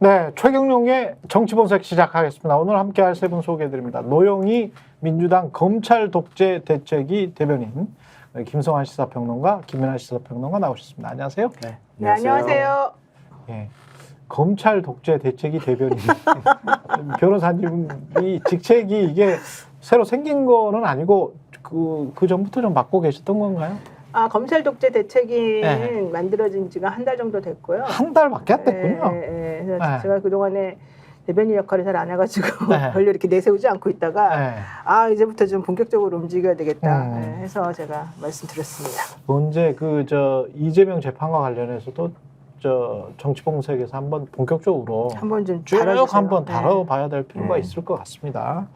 네, 최경영의 정치본색 시작하겠습니다. 오늘 함께할 세 분 소개해드립니다. 노영희 민주당 검찰 독재 대책위 대변인, 김성환 시사평론가, 김연아 시사평론가 나오셨습니다. 안녕하세요. 네, 네, 안녕하세요. 예, 검찰 독재 대책위 대변인. 변호사님이 직책이 이게 새로 생긴 거는 아니고 그 전부터 좀 맡고 계셨던 건가요? 검찰 독재 대책위는 네. 만들어진 지가 한 달 정도 됐고요. 한 달밖에 안 됐군요. 네, 그래서 네. 제가 그동안에 대변인 역할을 잘 안 해가지고 네. 별로 이렇게 내세우지 않고 있다가 네. 이제부터 좀 본격적으로 움직여야 되겠다 음. 해서 제가 말씀드렸습니다. 언제 이재명 재판과 관련해서도 정치봉색에서 한번 본격적으로 한번 좀 쭉 다뤄주세요. 한번 네. 다뤄봐야 될 필요가 있을 것 같습니다.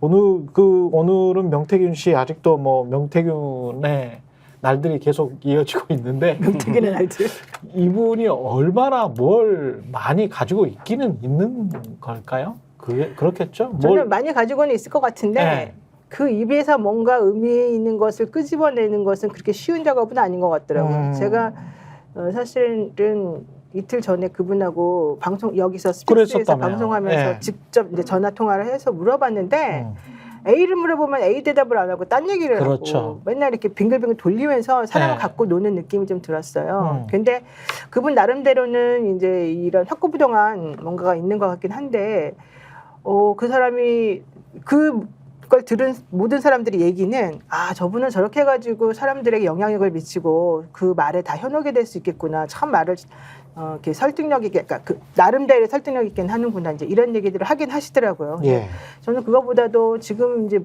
오늘은 명태균 씨 아직도 명태균의 날들이 계속 이어지고 있는데 명태균의 날들. 이분이 얼마나 뭘 많이 가지고 있기는 있는 걸까요? 그렇겠죠? 저는 많이 가지고는 있을 것 같은데 네. 그 입에서 뭔가 의미 있는 것을 끄집어내는 것은 그렇게 쉬운 작업은 아닌 것 같더라고요. 제가 사실은 이틀 전에 그분하고 여기서 스피스에서 그랬었다며요. 방송하면서 네. 직접 이제 전화 통화를 해서 물어봤는데 A를 물어보면 A 대답을 안 하고 딴 얘기를 그렇죠. 하고 맨날 이렇게 빙글빙글 돌리면서 사람을 네. 갖고 노는 느낌이 좀 들었어요. 근데 그분 나름대로는 이제 이런 확고부동한 뭔가가 있는 것 같긴 한데 그 사람이 그걸 들은 모든 사람들이 얘기는 저분은 저렇게 해가지고 사람들에게 영향력을 미치고 그 말에 다 현혹이 될 수 있겠구나. 참 말을 이렇게 설득력 있게, 그러니까 나름대로 설득력 있게 하는구나. 이제 이런 얘기들을 하긴 하시더라고요. 예. 저는 그거보다도 지금 이제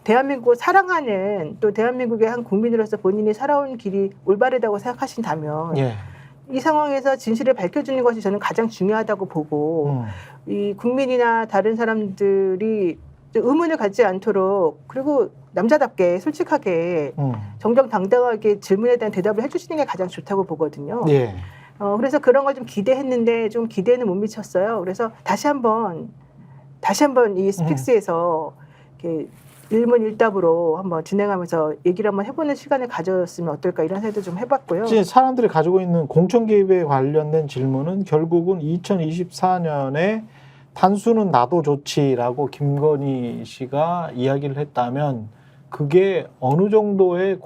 대한민국을 사랑하는 또 대한민국의 한 국민으로서 본인이 살아온 길이 올바르다고 생각하신다면 예. 이 상황에서 진실을 밝혀주는 것이 저는 가장 중요하다고 보고 이 국민이나 다른 사람들이 의문을 갖지 않도록 그리고 남자답게 솔직하게 정정당당하게 질문에 대한 대답을 해주시는 게 가장 좋다고 보거든요. 예. 그래서 그런 걸 좀 기대했는데 좀 기대는 못 미쳤어요. 그래서 다시 한번 이 스픽스에서 이렇게 일문일답으로 한번 진행하면서 얘기를 한번 해보는 시간을 가졌으면 어떨까 이런 생각도 좀 해봤고요. 사람들이 가지고 있는 공천 개입에 관련된 질문은 결국은 2024년에 단수는 나도 좋지라고 김건희 씨가 이야기를 했다면 그게 어느 정도의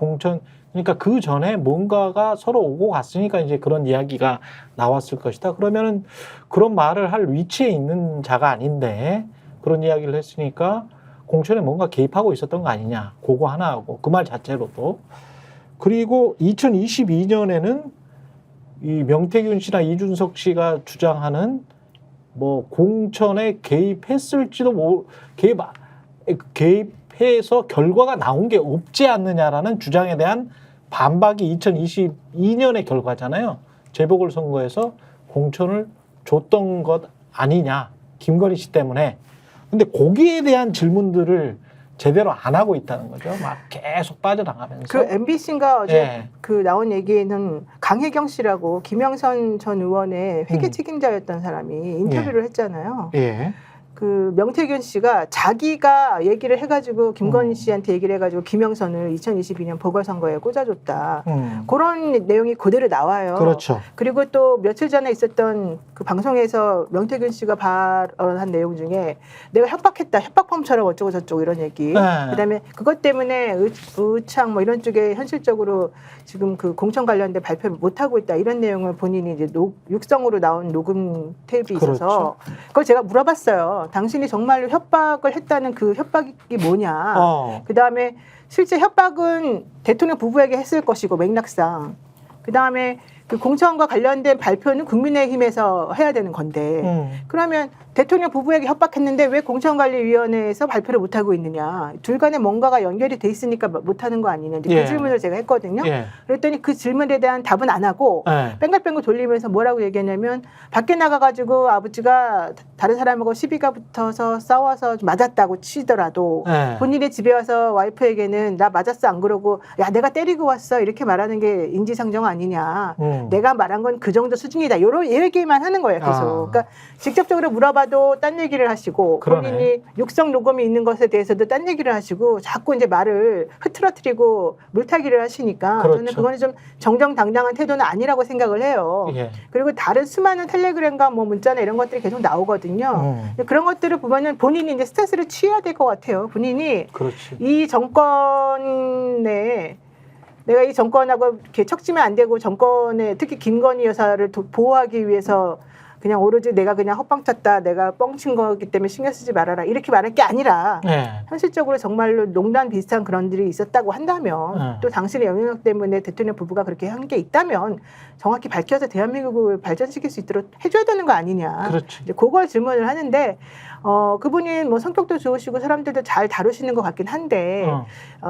그러니까 그 전에 뭔가가 서로 오고 갔으니까 이제 그런 이야기가 나왔을 것이다. 그러면은 그런 말을 할 위치에 있는 자가 아닌데 그런 이야기를 했으니까 공천에 뭔가 개입하고 있었던 거 아니냐. 그거 하나 하고 그 말 자체로도. 그리고 2022년에는 이 명태균 씨나 이준석 씨가 주장하는 공천에 개입했을지도 개입해서 결과가 나온 게 없지 않느냐라는 주장에 대한 반박이 2022년의 결과잖아요. 재보궐선거에서 공천을 줬던 것 아니냐. 김건희 씨 때문에. 근데 거기에 대한 질문들을 제대로 안 하고 있다는 거죠. 막 계속 빠져나가면서. 그 MBC인가 어제 예. 그 나온 얘기에는 강혜경 씨라고 김영선 전 의원의 회계 책임자였던 사람이 인터뷰를 했잖아요. 예. 그 명태균 씨가 자기가 얘기를 해가지고 김건희 씨한테 얘기를 해가지고 김영선을 2022년 보궐선거에 꽂아줬다. 그런 내용이 그대로 나와요. 그렇죠. 그리고 또 며칠 전에 있었던 그 방송에서 명태균 씨가 발언한 내용 중에 내가 협박했다. 협박범처럼 어쩌고 저쩌고 이런 얘기. 네. 그다음에 그것 때문에 의창 이런 쪽에 현실적으로 지금 그 공천 관련된 발표를 못 하고 있다. 이런 내용을 본인이 이제 육성으로 나온 녹음 테이프가 있어서 그걸 제가 물어봤어요. 당신이 정말로 협박을 했다는 그 협박이 뭐냐. 그다음에 실제 협박은 대통령 부부에게 했을 것이고 맥락상. 그다음에 그 공천과 관련된 발표는 국민의힘에서 해야 되는 건데 그러면 대통령 부부에게 협박했는데 왜 공천관리위원회에서 발표를 못하고 있느냐. 둘 간에 뭔가가 연결이 돼 있으니까 못하는 거 아니냐. 그 질문을 제가 했거든요. 그랬더니 그 질문에 대한 답은 안 하고 뺑글뺑글 돌리면서 뭐라고 얘기했냐면 밖에 나가가지고 아버지가 다른 사람하고 시비가 붙어서 싸워서 맞았다고 치더라도 본인의 집에 와서 와이프에게는 나 맞았어 안 그러고 야 내가 때리고 왔어 이렇게 말하는 게 인지상정 아니냐. 내가 말한 건 그 정도 수준이다. 이런 얘기만 하는 거예요. 계속. 그러니까 직접적으로 물어봐도 딴 얘기를 하시고 그러네. 본인이 육성 녹음이 있는 것에 대해서도 딴 얘기를 하시고 자꾸 이제 말을 흐트러뜨리고 물타기를 하시니까 그렇죠. 저는 그거는 좀 정정당당한 태도는 아니라고 생각을 해요. 예. 그리고 다른 수많은 텔레그램과 뭐 문자나 이런 것들이 계속 나오거든요. 그런 것들을 보면은 본인이 이제 스탠스를 취해야 될 것 같아요. 본인이 그렇지. 이 정권에 내가 이 정권하고 이렇게 척지면 안 되고 정권에 특히 김건희 여사를 보호하기 위해서 그냥 오로지 내가 그냥 헛방 쳤다, 내가 뻥친 거기 때문에 신경 쓰지 말아라 이렇게 말할 게 아니라 예. 현실적으로 정말로 농단 비슷한 그런 일이 있었다고 한다면 또 당신의 영향력 때문에 대통령 부부가 그렇게 한 게 있다면 정확히 밝혀서 대한민국을 발전시킬 수 있도록 해줘야 되는 거 아니냐. 그렇지. 이제 그걸 질문을 하는데 그분이 뭐 성격도 좋으시고 사람들도 잘 다루시는 것 같긴 한데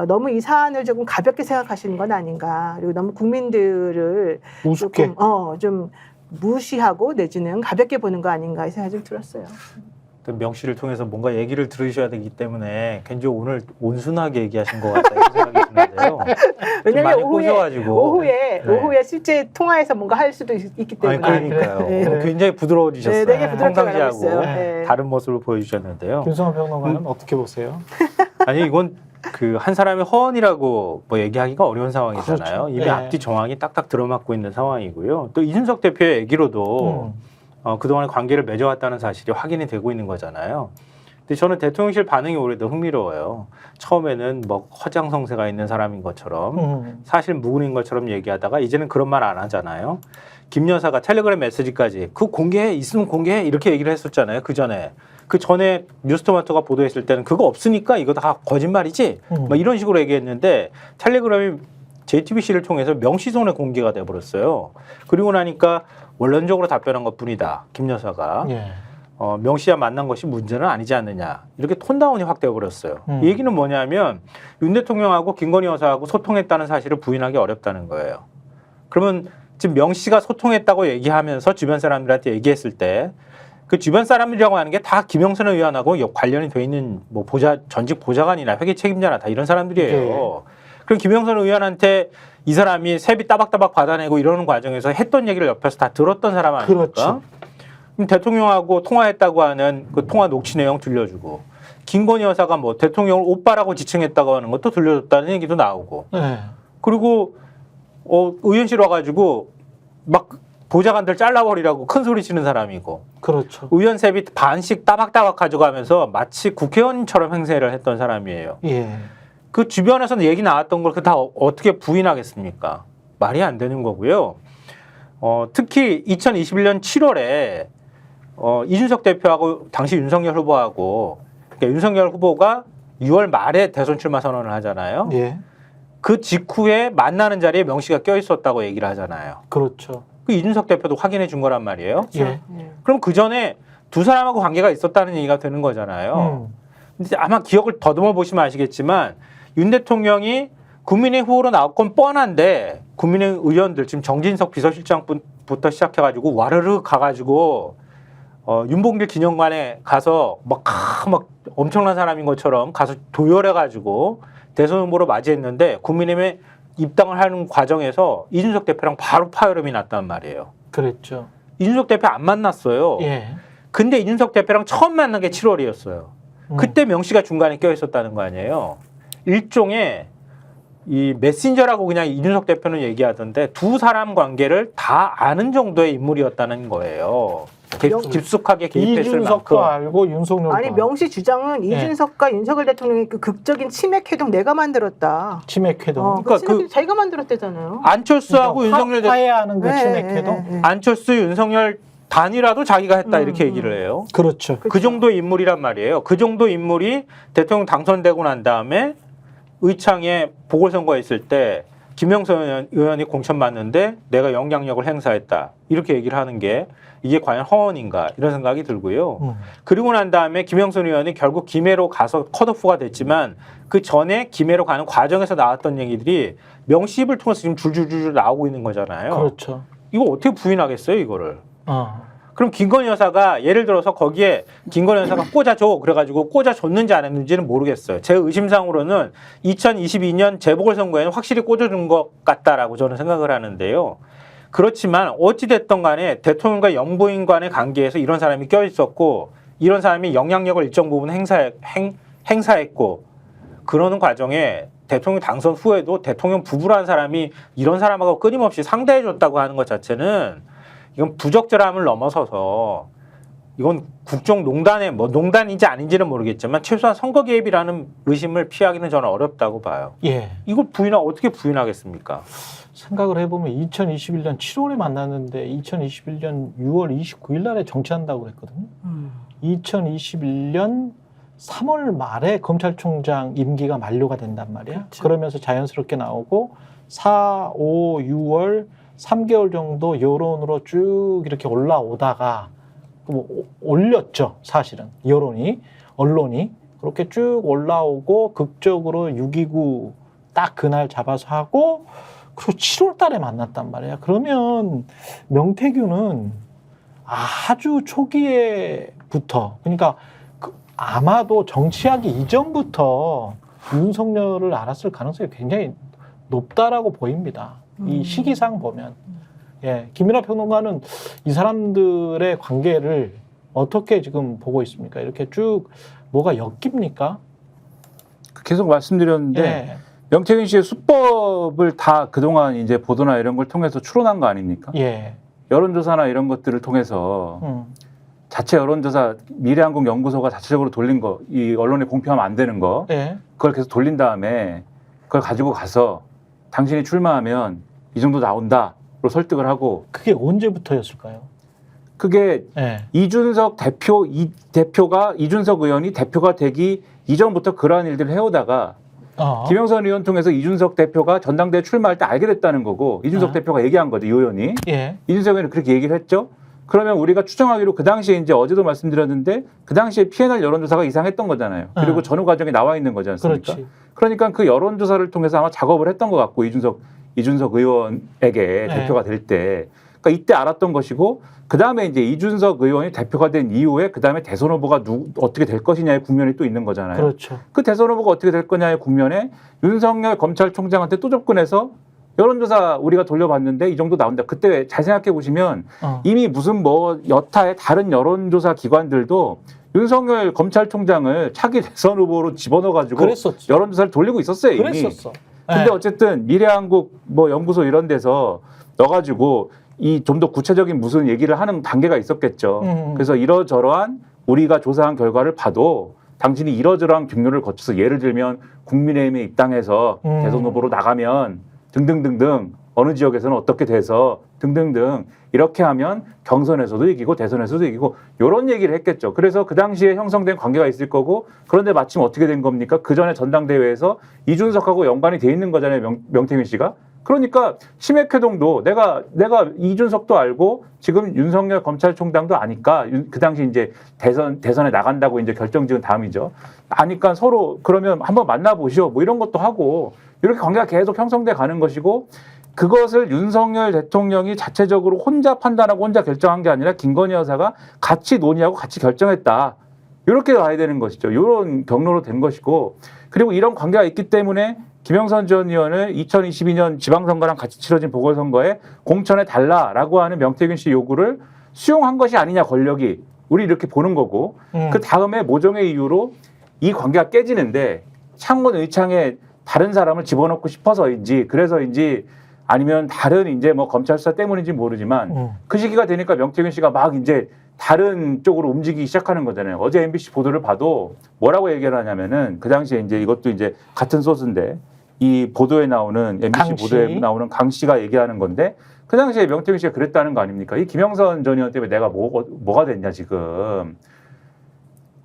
너무 이 사안을 조금 가볍게 생각하시는 건 아닌가. 그리고 너무 국민들을 우습게. 조금 좀 무시하고 내지는 가볍게 보는 거 아닌가 이 생각이 좀 들었어요. 명 씨를 통해서 뭔가 얘기를 들으셔야 되기 때문에 굉장히 오늘 온순하게 얘기하신 것 같다 이런 생각이 드는데요. 왜냐하면 오후에 오후에 실제 통화에서 뭔가 할 수도 있기 때문에. 그러니까요. 네. 오늘 굉장히 부드러워지셨어요. 네, 되게 부드럽게 말하고 평상시하고 있어요. 네. 다른 모습을 보여주셨는데요. 김성환 평론가는 어떻게 보세요? 아니 이건 그 한 사람의 허언이라고 뭐 얘기하기가 어려운 상황이잖아요. 그렇죠. 이미 네. 앞뒤 정황이 딱딱 들어맞고 있는 상황이고요. 또 이준석 대표의 얘기로도 그동안의 관계를 맺어왔다는 사실이 확인이 되고 있는 거잖아요. 근데 저는 대통령실 반응이 오히려 흥미로워요. 처음에는 뭐 허장성세가 있는 사람인 것처럼 사실 무근인 것처럼 얘기하다가 이제는 그런 말 안 하잖아요. 김 여사가 텔레그램 메시지까지 그 공개해 있으면 공개해 이렇게 얘기를 했었잖아요. 그 전에 뉴스토마토가 보도했을 때는 그거 없으니까 이거 다 거짓말이지 막 이런 식으로 얘기했는데 텔레그램이 JTBC를 통해서 명시손에 공개가 돼버렸어요. 그리고 나니까 원론적으로 답변한 것뿐이다. 김 여사가. 예. 명 씨와 만난 것이 문제는 아니지 않느냐. 이렇게 톤다운이 확 되어버렸어요. 이 얘기는 뭐냐면 윤 대통령하고 김건희 여사하고 소통했다는 사실을 부인하기 어렵다는 거예요. 그러면 지금 명 씨가 소통했다고 얘기하면서 주변 사람들한테 얘기했을 때 그 주변 사람들이라고 하는 게 다 김영선 의원하고 관련이 돼 있는 뭐 전직 보좌관이나 회계 책임자나 다 이런 사람들이에요. 네. 그럼 김영선 의원한테 이 사람이 세비 따박따박 받아내고 이러는 과정에서 했던 얘기를 옆에서 다 들었던 사람 아닙니까? 그렇죠. 그럼 대통령하고 통화했다고 하는 그 통화 녹취 내용 들려주고 김건희 여사가 뭐 대통령을 오빠라고 지칭했다고 하는 것도 들려줬다는 얘기도 나오고 예. 그리고 의원실 와가지고 막 보좌관들 잘라버리라고 큰 소리 치는 사람이고 그렇죠. 의원 세비 반씩 따박따박 가져가면서 마치 국회의원처럼 행세를 했던 사람이에요. 예. 그 주변에서는 얘기 나왔던 걸 다 어떻게 부인하겠습니까? 말이 안 되는 거고요. 특히 2021년 7월에 이준석 대표하고 당시 윤석열 후보하고 그러니까 윤석열 후보가 6월 말에 대선 출마 선언을 하잖아요. 예. 그 직후에 만나는 자리에 명 씨가 껴 있었다고 얘기를 하잖아요. 그렇죠. 그 이준석 대표도 확인해 준 거란 말이에요. 예. 그럼 그 전에 두 사람하고 관계가 있었다는 얘기가 되는 거잖아요. 근데 아마 기억을 더듬어 보시면 아시겠지만 윤 대통령이 국민의힘 후보로 나올 건 뻔한데 국민의힘 의원들 지금 정진석 비서실장부터 시작해가지고 와르르 가가지고 윤봉길 기념관에 가서 막 엄청난 사람인 것처럼 가서 도열해가지고 대선 후보로 맞이했는데 국민의힘에 입당을 하는 과정에서 이준석 대표랑 바로 파열음이 났단 말이에요. 그랬죠. 이준석 대표 안 만났어요. 예. 근데 이준석 대표랑 처음 만난 게 7월이었어요. 그때 명 씨가 중간에 껴 있었다는 거 아니에요. 일종의 이 메신저라고 그냥 이준석 대표는 얘기하던데 두 사람 관계를 다 아는 정도의 인물이었다는 거예요. 깊숙하게 개입했을 이준석도 만큼. 알고 윤석열도 아니 알고. 명시 주장은 이준석과 윤석열 대통령의 그 극적인 치맥 회동 내가 만들었다. 치맥 회동. 그 치맥 회동 자기가 만들었대잖아요. 안철수하고 윤석열 대통령 화해하는 그 치맥 회동. 안철수 윤석열 단이라도 자기가 했다 이렇게 얘기를 해요. 그렇죠. 그 정도 인물이란 말이에요. 그 정도 인물이 대통령 당선되고 난 다음에 의창에 보궐선거에 있을 때 김영선 의원이 공천받는데 내가 영향력을 행사했다. 이렇게 얘기를 하는 게 이게 과연 허언인가 이런 생각이 들고요. 그리고 난 다음에 김영선 의원이 결국 김해로 가서 컷오프가 됐지만 그 전에 김해로 가는 과정에서 나왔던 얘기들이 명시 입을 통해서 지금 줄줄줄 나오고 있는 거잖아요. 그렇죠. 이거 어떻게 부인하겠어요, 이거를. 어. 그럼 김건희 여사가 예를 들어서 거기에 김건희 여사가 꽂아줘 그래가지고 꽂아줬는지 안 했는지는 모르겠어요. 제 의심상으로는 2022년 재보궐선거에는 확실히 꽂아준 것 같다라고 저는 생각을 하는데요. 그렇지만 어찌됐든 간에 대통령과 영부인 간의 관계에서 이런 사람이 껴있었고 이런 사람이 영향력을 일정 부분 행사했고 그러는 과정에 대통령 당선 후에도 대통령 부부라는 사람이 이런 사람하고 끊임없이 상대해줬다고 하는 것 자체는 이건 부적절함을 넘어서서 이건 국정농단의 뭐 농단인지 아닌지는 모르겠지만 최소한 선거 개입이라는 의심을 피하기는 저는 어렵다고 봐요. 예. 이걸 어떻게 부인하겠습니까? 생각을 해보면 2021년 7월에 만났는데 2021년 6월 29일 날에 정치한다고 그랬거든요. 2021년 3월 말에 검찰총장 임기가 만료가 된단 말이야. 그렇죠. 그러면서 자연스럽게 나오고 4, 5, 6월 3개월 정도 여론으로 쭉 이렇게 올라오다가 올렸죠. 사실은 여론이 언론이 그렇게 쭉 올라오고 극적으로 6.29 딱 그날 잡아서 하고 그리고 7월 달에 만났단 말이야. 그러면 명태균은 아주 초기에부터 그러니까 아마도 정치하기 이전부터 윤석열을 알았을 가능성이 굉장히 높다라고 보입니다. 이 시기상 보면. 예, 김민하 평론가는 이 사람들의 관계를 어떻게 지금 보고 있습니까? 이렇게 쭉 뭐가 엮입니까? 계속 말씀드렸는데 예, 명태균 씨의 수법을 다 그동안 이제 보도나 이런 걸 통해서 추론한 거 아닙니까? 예, 여론조사나 이런 것들을 통해서 자체 여론조사 미래한국연구소가 자체적으로 돌린 거, 이 언론에 공표하면 안 되는 거, 예, 그걸 계속 돌린 다음에 그걸 가지고 가서 당신이 출마하면 이 정도 나온다로 설득을 하고 그게 언제부터였을까요? 그게 예, 이준석 의원이 대표가 되기 이전부터 그러한 일들을 해오다가 김영선 의원 통해서 이준석 대표가 전당대회 출마할 때 알게 됐다는 거고 이준석 대표가 얘기한 거죠, 이 의원이. 예, 이준석 의원이 그렇게 얘기를 했죠. 그러면 우리가 추정하기로 그 당시에 이제 어제도 말씀드렸는데 그 당시에 피해날 여론조사가 이상했던 거잖아요. 그리고 전후 과정에 나와 있는 거지 않습니까? 그렇지. 그러니까 그 여론조사를 통해서 아마 작업을 했던 것 같고 이준석 의원에게 대표가 될 때. 그러니까 이때 알았던 것이고 그 다음에 이제 이준석 의원이 대표가 된 이후에 그 다음에 대선 후보가 어떻게 될 것이냐의 국면이 또 있는 거잖아요. 그렇죠. 그 대선 후보가 어떻게 될 거냐의 국면에 윤석열 검찰총장한테 또 접근해서 여론조사 우리가 돌려봤는데 이 정도 나온다. 그때 잘 생각해 보시면 이미 무슨 뭐 여타의 다른 여론조사 기관들도 윤석열 검찰총장을 차기 대선 후보로 집어넣어가지고 그랬었죠. 여론조사를 돌리고 있었어요. 이미. 그랬었어. 근데 예. 어쨌든 미래한국 뭐 연구소 이런 데서 넣어가지고 이 좀 더 구체적인 무슨 얘기를 하는 단계가 있었겠죠. 그래서 이러저러한 우리가 조사한 결과를 봐도 당신이 이러저러한 경로를 거쳐서 예를 들면 국민의힘에 입당해서 대선 후보로 나가면 등등등등 어느 지역에서는 어떻게 돼서 등등등 이렇게 하면 경선에서도 이기고 대선에서도 이기고 이런 얘기를 했겠죠. 그래서 그 당시에 형성된 관계가 있을 거고 그런데 마침 어떻게 된 겁니까? 그 전에 전당대회에서 이준석하고 연관이 돼 있는 거잖아요. 명태균 씨가. 그러니까 치맥회동도 내가 이준석도 알고 지금 윤석열 검찰총장도 아니까 그 당시 이제 대선에 나간다고 이제 결정지은 다음이죠. 아니까 서로 그러면 한번 만나보시오. 뭐 이런 것도 하고 이렇게 관계가 계속 형성돼 가는 것이고 그것을 윤석열 대통령이 자체적으로 혼자 판단하고 혼자 결정한 게 아니라 김건희 여사가 같이 논의하고 같이 결정했다. 이렇게 와야 되는 것이죠. 이런 경로로 된 것이고 그리고 이런 관계가 있기 때문에 김영선 전 의원을 2022년 지방선거랑 같이 치러진 보궐선거에 공천해 달라라고 하는 명태균 씨 요구를 수용한 것이 아니냐 권력이 우리 이렇게 보는 거고 그 다음에 모종의 이유로 이 관계가 깨지는데 창원 의창에 다른 사람을 집어넣고 싶어서인지 그래서인지 아니면 다른 이제 뭐 검찰 수사 때문인지 모르지만 그 시기가 되니까 명태균 씨가 막 이제 다른 쪽으로 움직이기 시작하는 거잖아요. 어제 MBC 보도를 봐도 뭐라고 얘기를 하냐면은 그 당시에 이제 이것도 이제 같은 소스인데 이 보도에 나오는 MBC 보도에 나오는 강 씨가 얘기하는 건데 그 당시에 명태균 씨가 그랬다는 거 아닙니까? 이 김영선 전 의원 때문에 내가 뭐가 됐냐 지금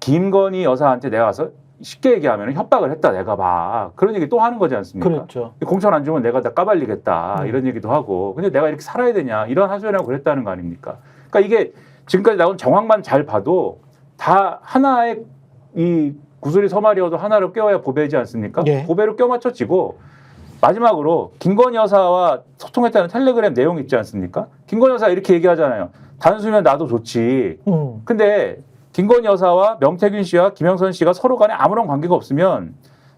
김건희 여사한테 내가 가서 쉽게 얘기하면 협박을 했다 내가 막 그런 얘기 또 하는 거지 않습니까? 그렇죠. 공천 안 주면 내가 다 까발리겠다 이런 얘기도 하고 근데 내가 이렇게 살아야 되냐 이런 하소연하고 그랬다는 거 아닙니까? 그러니까 이게 지금까지 나온 정황만 잘 봐도 다 하나의 이 구슬이 서말이어도 하나로 껴야 보배지 않습니까? 예. 보배로 껴 맞춰지고 마지막으로 김건희 여사와 소통했다는 텔레그램 내용 있지 않습니까? 김건희 여사 이렇게 얘기하잖아요. 단수면 나도 좋지. 근데 김건희 여사와 명태균 씨와 김영선 씨가 서로 간에 아무런 관계가 없으면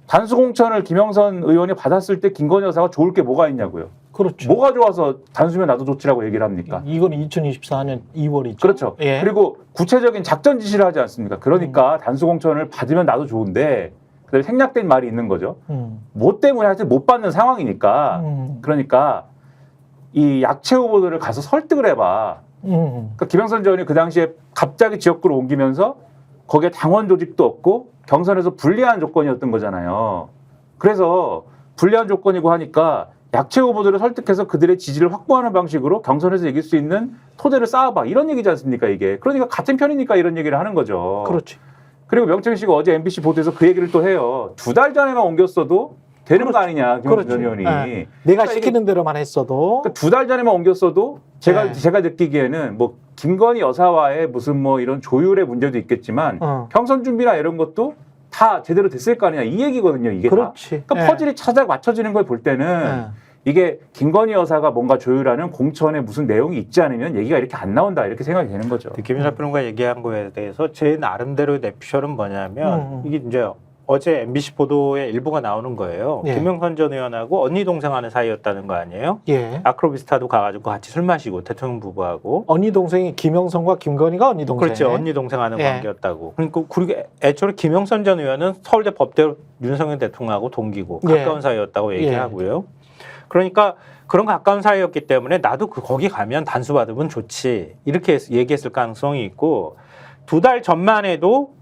단수 공천을 김영선 의원이 받았을 때 김건희 여사가 좋을 게 뭐가 있냐고요. 그렇죠. 뭐가 좋아서 단수면 나도 좋지라고 얘기를 합니까? 이건 2024년 2월이죠. 그렇죠. 예. 그리고 구체적인 작전 지시를 하지 않습니까? 그러니까 단수 공천을 받으면 나도 좋은데 그다음에 생략된 말이 있는 거죠. 뭐 때문에 하여튼 못 받는 상황이니까 그러니까 이 약체 후보들을 가서 설득을 해봐. 그러니까 김영선 전 의원이 그 당시에 갑자기 지역구를 옮기면서 거기에 당원 조직도 없고 경선에서 불리한 조건이었던 거잖아요. 그래서 불리한 조건이고 하니까 약체 후보들을 설득해서 그들의 지지를 확보하는 방식으로 경선에서 이길 수 있는 토대를 쌓아봐. 이런 얘기지 않습니까, 이게. 그러니까 같은 편이니까 이런 얘기를 하는 거죠. 그렇지. 그리고 명철 씨가 어제 MBC 보도에서 그 얘기를 또 해요. 2달 전에만 옮겼어도 되는 거 아니냐, 김영선 전 의원이. 내가 그러니까 시키는 대로만 했어도. 그러니까 2달 전에만 옮겼어도 제가 네. 느끼기에는 뭐 김건희 여사와의 무슨 뭐 이런 조율의 문제도 있겠지만 경선 준비나 이런 것도 다 제대로 됐을 거 아니냐 이 얘기거든요. 이게 그렇지. 다. 그러니까 퍼즐이 찾아 맞춰지는 걸 볼 때는 이게 김건희 여사가 뭔가 조율하는 공천에 무슨 내용이 있지 않으면 얘기가 이렇게 안 나온다 이렇게 생각이 되는 거죠. 김윤아 평론가 얘기한 거에 대해서 제 나름대로의 내피셜은 뭐냐면 이게 이제 어제 MBC 보도에 일부가 나오는 거예요. 예. 김영선 전 의원하고 언니 동생 하는 사이였다는 거 아니에요? 예. 아크로비스타도 가가지고 같이 술 마시고 대통령 부부하고. 언니 동생이 김영선과 김건희가 언니 동생. 그렇죠. 언니 동생 하는 예. 관계였다고. 그러니까 그리고 애초에 김영선 전 의원은 서울대 법대 윤석열 대통령하고 동기고 예. 가까운 사이였다고 얘기하고요. 그러니까 그런 가까운 사이였기 때문에 나도 거기 가면 단수 받으면 좋지 이렇게 얘기했을 가능성이 있고 2달 전만 해도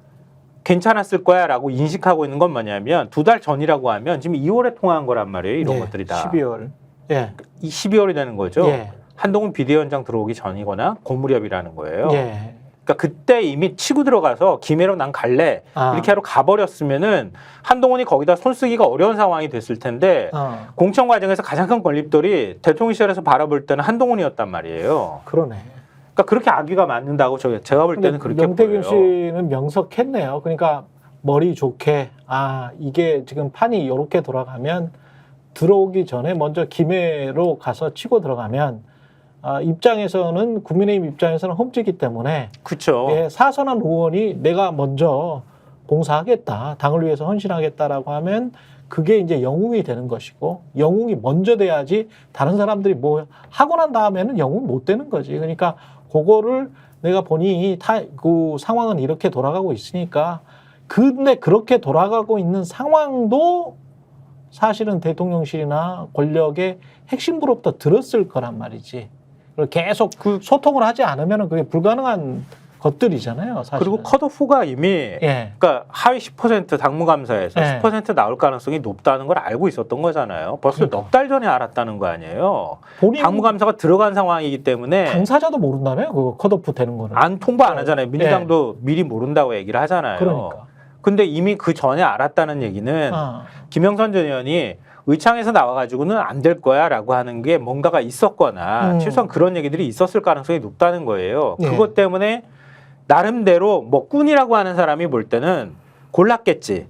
괜찮았을 거야라고 인식하고 있는 건 뭐냐면 2달 전이라고 하면 지금 2월에 통화한 거란 말이에요. 이런 예. 것들이 다. 12월. 예. 이 12월이 되는 거죠. 예. 한동훈 비대위원장 들어오기 전이거나 고무렵이라는 거예요. 예. 그러니까 그때 이미 치고 들어가서 김해로 난 갈래 이렇게 하러 가버렸으면은 한동훈이 거기다 손쓰기가 어려운 상황이 됐을 텐데 공천 과정에서 가장 큰 건립돌이 대통령실에서 바라볼 때는 한동훈이었단 말이에요. 그러네. 그러니까 그렇게 악의가 맞는다고 제가 볼 때는 그렇게 명태균 보여요. 씨는 명석했네요. 그러니까 머리 좋게 이게 지금 판이 이렇게 돌아가면 들어오기 전에 먼저 김해로 가서 치고 들어가면 입장에서는 국민의힘 입장에서는 험지기 때문에 그렇죠. 예, 사선한 의원이 내가 먼저 봉사하겠다, 당을 위해서 헌신하겠다라고 하면 그게 이제 영웅이 되는 것이고 영웅이 먼저 돼야지 다른 사람들이 뭐 하고 난 다음에는 영웅 못 되는 거지. 그러니까 그거를 내가 보니 그 상황은 이렇게 돌아가고 있으니까 근데 그렇게 돌아가고 있는 상황도 사실은 대통령실이나 권력의 핵심부로부터 들었을 거란 말이지. 그리고 계속 그 소통을 하지 않으면 그게 불가능한 것들이잖아요. 사실은. 그리고 컷오프가 이미 예. 그러니까 하위 10% 당무감사에서 예. 10% 나올 가능성이 높다는 걸 알고 있었던 거잖아요. 벌써 그러니까. 넉 달 전에 알았다는 거 아니에요. 본인 당무감사가 들어간 상황이기 때문에 당사자도 모른다며 그거 컷오프 되는 거는. 안 통보 안 하잖아요. 민주당도 미리 모른다고 얘기를 하잖아요. 그러니까. 근데 이미 그 전에 알았다는 얘기는 김영선 전 의원이 의창에서 나와가지고는 안 될 거야라고 하는 게 뭔가가 있었거나 최소한 그런 얘기들이 있었을 가능성이 높다는 거예요. 예. 그것 때문에 나름대로 뭐 꾼이라고 하는 사람이 볼 때는 골랐겠지.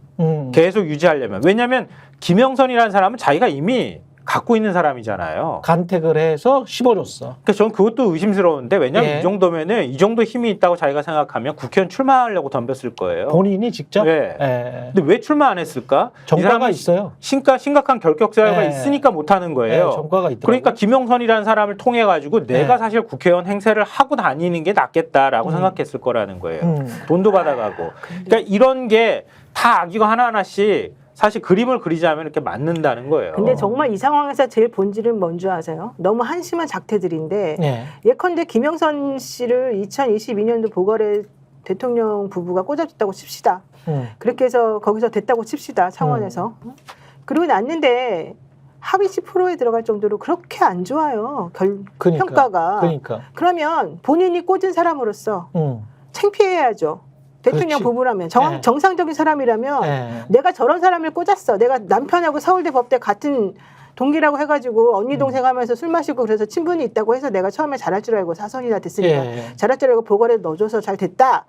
계속 유지하려면. 왜냐하면 김영선이라는 사람은 자기가 이미 갖고 있는 사람이잖아요. 간택을 해서 씹어줬어. 그래서 저는 그것도 의심스러운데 왜냐하면 예. 이 정도면은 이 정도 힘이 있다고 자기가 생각하면 국회의원 출마하려고 덤볐을 거예요. 본인이 직접? 네. 예. 근데 왜 출마 안 했을까? 이 정과가 사람은 있어요. 심각한 결격자가 예. 있으니까 못하는 거예요. 예, 정과가 있더라고요. 그러니까 김영선이라는 사람을 통해 가지고 내가 사실 국회의원 행세를 하고 다니는 게 낫겠다라고 생각했을 거라는 거예요. 돈도 받아가고. 그러니까 이런 게 다 악의가 하나하나씩 사실 그림을 그리자면 이렇게 맞는다는 거예요. 근데 정말 이 상황에서 제일 본질은 뭔지 아세요? 너무 한심한 작태들인데 예. 예컨대 김영선 씨를 2022년도 보궐에 대통령 부부가 꽂아줬다고 칩시다. 그렇게 해서 거기서 됐다고 칩시다. 창원에서. 그리고 났는데 합의 10%에 들어갈 정도로 그렇게 안 좋아요. 그러니까. 평가가. 그러니까. 그러면 본인이 꽂은 사람으로서 음. 창피해야죠. 대통령 그렇지. 부부라면 네. 정상적인 사람이라면 네. 내가 저런 사람을 꽂았어. 내가 남편하고 서울대 법대 같은 동기라고 해가지고 언니 동생 하면서 술 마시고 그래서 친분이 있다고 해서 내가 처음에 잘할 줄 알고 사선이나 됐으니까 예. 잘할 줄 알고 보궐에 넣어줘서 잘 됐다.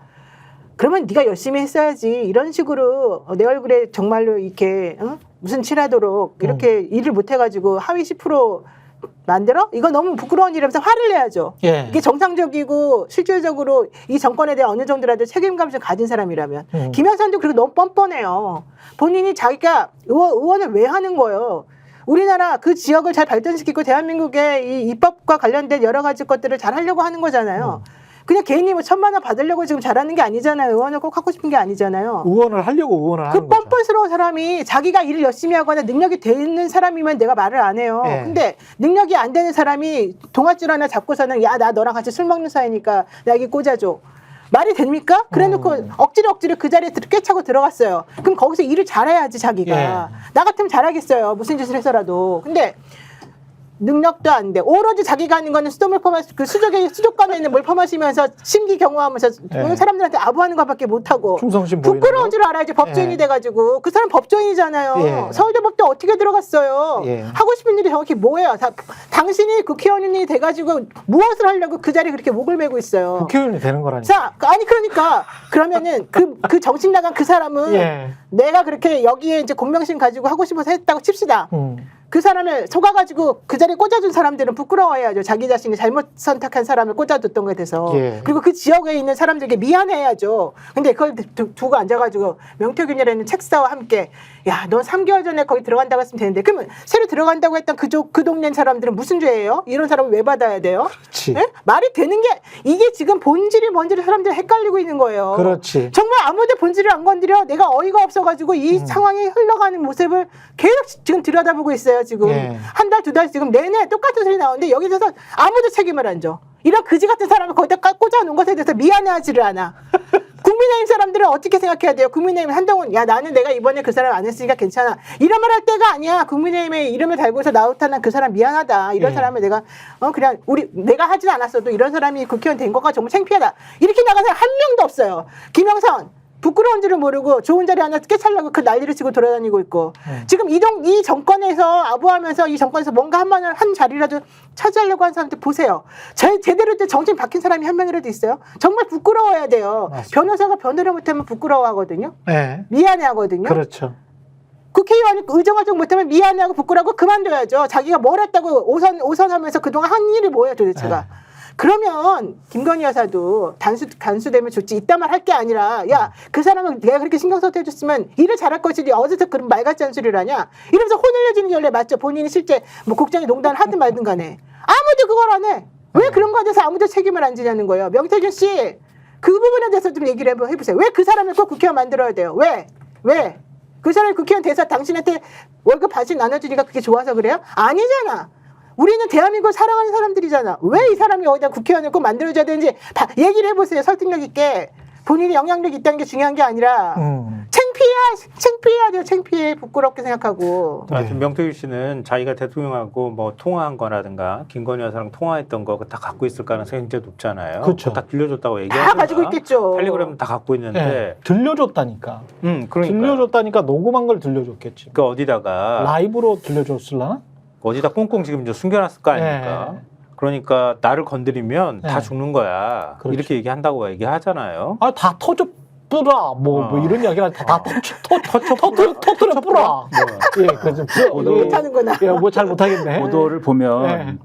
그러면 네가 열심히 했어야지. 이런 식으로 내 얼굴에 정말로 이렇게 무슨 칠하도록 이렇게 일을 못 해가지고 하위 10% 만들어? 이거 너무 부끄러운 일이라면서 화를 내야죠. 예. 이게 정상적이고 실질적으로 이 정권에 대해 어느 정도라도 책임감을 좀 가진 사람이라면 김영선도 그리고 너무 뻔뻔해요. 본인이 자기가 의원을 왜 하는 거예요? 우리나라 그 지역을 잘 발전시키고 대한민국의 이 입법과 관련된 여러 가지 것들을 잘 하려고 하는 거잖아요. 그냥 괜히 뭐 1,000만 원 받으려고 지금 잘하는 게 아니잖아요. 의원을 꼭 하고 싶은 게 아니잖아요. 의원을 하려고 의원을 하는 그 거죠. 뻔뻔스러운 사람이 자기가 일을 열심히 하거나 능력이 되는 사람이면 내가 말을 안 해요. 예. 근데 능력이 안 되는 사람이 동아줄 하나 잡고서는 야, 나 너랑 같이 술 먹는 사이니까 나 여기 꽂아줘. 말이 됩니까? 그래놓고 억지로 그 자리에 꿰차고 들어갔어요. 그럼 거기서 일을 잘해야지 자기가. 예. 나 같으면 잘하겠어요. 무슨 짓을 해서라도. 근데 능력도 안 돼. 오로지 자기가 하는 거는 수돗물 그 수족관에 있는 물 퍼마시면서 심기 경호하면서 예. 사람들한테 아부하는 것밖에 못하고. 충성심 보이는 부끄러운 거? 줄 알아야지 법조인이 예. 돼가지고. 그 사람 법조인이잖아요. 예. 서울대법대 어떻게 들어갔어요? 예. 하고 싶은 일이 정확히 뭐예요? 당신이 국회의원이 돼가지고 무엇을 하려고 그 자리에 그렇게 목을 메고 있어요. 국회의원이 되는 거라니까. 자, 아니 그러니까 그러면은 그 정신 나간 그 사람은 예. 내가 그렇게 여기에 이제 공명심 가지고 하고 싶어서 했다고 칩시다. 그 사람을 속아가지고 그 자리에 꽂아준 사람들은 부끄러워해야죠. 자기 자신이 잘못 선택한 사람을 꽂아뒀던 것에 대해서. 예. 그리고 그 지역에 있는 사람들에게 미안해야죠. 근데 그걸 두고 앉아가지고 명태균이라는 책사와 함께 야, 넌 3개월 전에 거기 들어간다고 했으면 되는데 그러면 새로 들어간다고 했던 그 동네 사람들은 무슨 죄예요? 이런 사람을 왜 받아야 돼요? 그렇지. 예? 말이 되는 게 이게 지금 본질이 뭔지를 사람들이 헷갈리고 있는 거예요. 그렇지. 정말 아무도 본질을 안 건드려 내가 어이가 없어가지고 이 상황이 흘러가는 모습을 계속 지금 들여다보고 있어요. 지금 예. 한 달, 2달 지금 내내 똑같은 소리 나오는데 여기서 아무도 책임을 안 져. 이런 그지 같은 사람을 거기다 꽂아놓은 것에 대해서 미안해하지를 않아. 국민의힘 사람들은 어떻게 생각해야 돼요? 국민의힘 한동훈, 야 나는 내가 이번에 그 사람 안 했으니까 괜찮아. 이런 말 할 때가 아니야. 국민의힘의 이름을 달고서 나웃하는 그 사람 미안하다. 이런 예. 사람을 내가 그냥 내가 하진 않았어도 이런 사람이 국회의원 된 거가 정말 창피하다. 이렇게 나가서 한 명도 없어요. 김영선 부끄러운 줄을 모르고 좋은 자리 하나 깨찰라고 그 난리를 치고 돌아다니고 있고 지금 이 정권에서 아부하면서 이 정권에서 뭔가 한 자리라도 차지하려고 하는 사람들 보세요. 제대로 정신 박힌 사람이 한 명이라도 있어요. 정말 부끄러워야 돼요. 맞습니다. 변호사가 변호를 못하면 부끄러워하거든요. 예. 미안해하거든요. 그렇죠. 국회의원이 의정활동 못하면 미안해하고 부끄러워하고 그만둬야죠. 자기가 뭘 했다고 오선하면서 그동안 한 일이 뭐예요 도대체가. 그러면 김건희 여사도 단수되면 좋지 이딴 말 할 게 아니라 야 그 사람은 내가 그렇게 신경 써서 해줬으면 일을 잘할 것이지 어디서 그런 말 같지 않은 소리를 하냐 이러면서 혼을 내주는 게 원래 맞죠. 본인이 실제 뭐 국장이 농단을 하든 말든 간에 아무도 그걸 안 해. 왜 그런 거에 대해서 아무도 책임을 안 지냐는 거예요. 명태균 씨 그 부분에 대해서 좀 얘기를 해보세요. 왜 그 사람을 꼭 국회의원 만들어야 돼요? 왜? 그 사람이 국회의원 돼서 당신한테 월급 반씩 나눠주니까 그게 좋아서 그래요? 아니잖아. 우리는 대한민국을 사랑하는 사람들이잖아. 왜 이 사람이 여기다 국회의원을 꼭 만들어줘야 되는지 얘기를 해보세요. 설득력 있게. 본인이 영향력이 있다는 게 중요한 게 아니라 창피해야 돼요. 창피해. 부끄럽게 생각하고. 하여튼 명태균 씨는 자기가 대통령하고 뭐 통화한 거라든가 김건희 여사랑 통화했던 거 다 갖고 있을 가능성이 굉장히 높잖아요. 그렇죠. 그거 다 들려줬다고 얘기하니까. 다 가지고 있겠죠. 텔레그램 다 갖고 예. 있는데. 들려줬다니까. 그러니까. 들려줬다니까 녹음한 걸 들려줬겠지. 그 어디다가 라이브로 들려줬을라나? 어디다 꽁꽁 지금 이제 숨겨놨을 거 아닙니까? 그러니까 나를 건드리면 다 네. 죽는 거야. 그렇죠. 이렇게 얘기한다고 얘기하잖아요. 아, 다 터져 뿌라. 뭐 이런 이야기가 다 터뜨려 뿌라. 뭐. 예, 그래서 못하는구나. 예, 뭐 잘 못하겠네. 보도를 보면 네.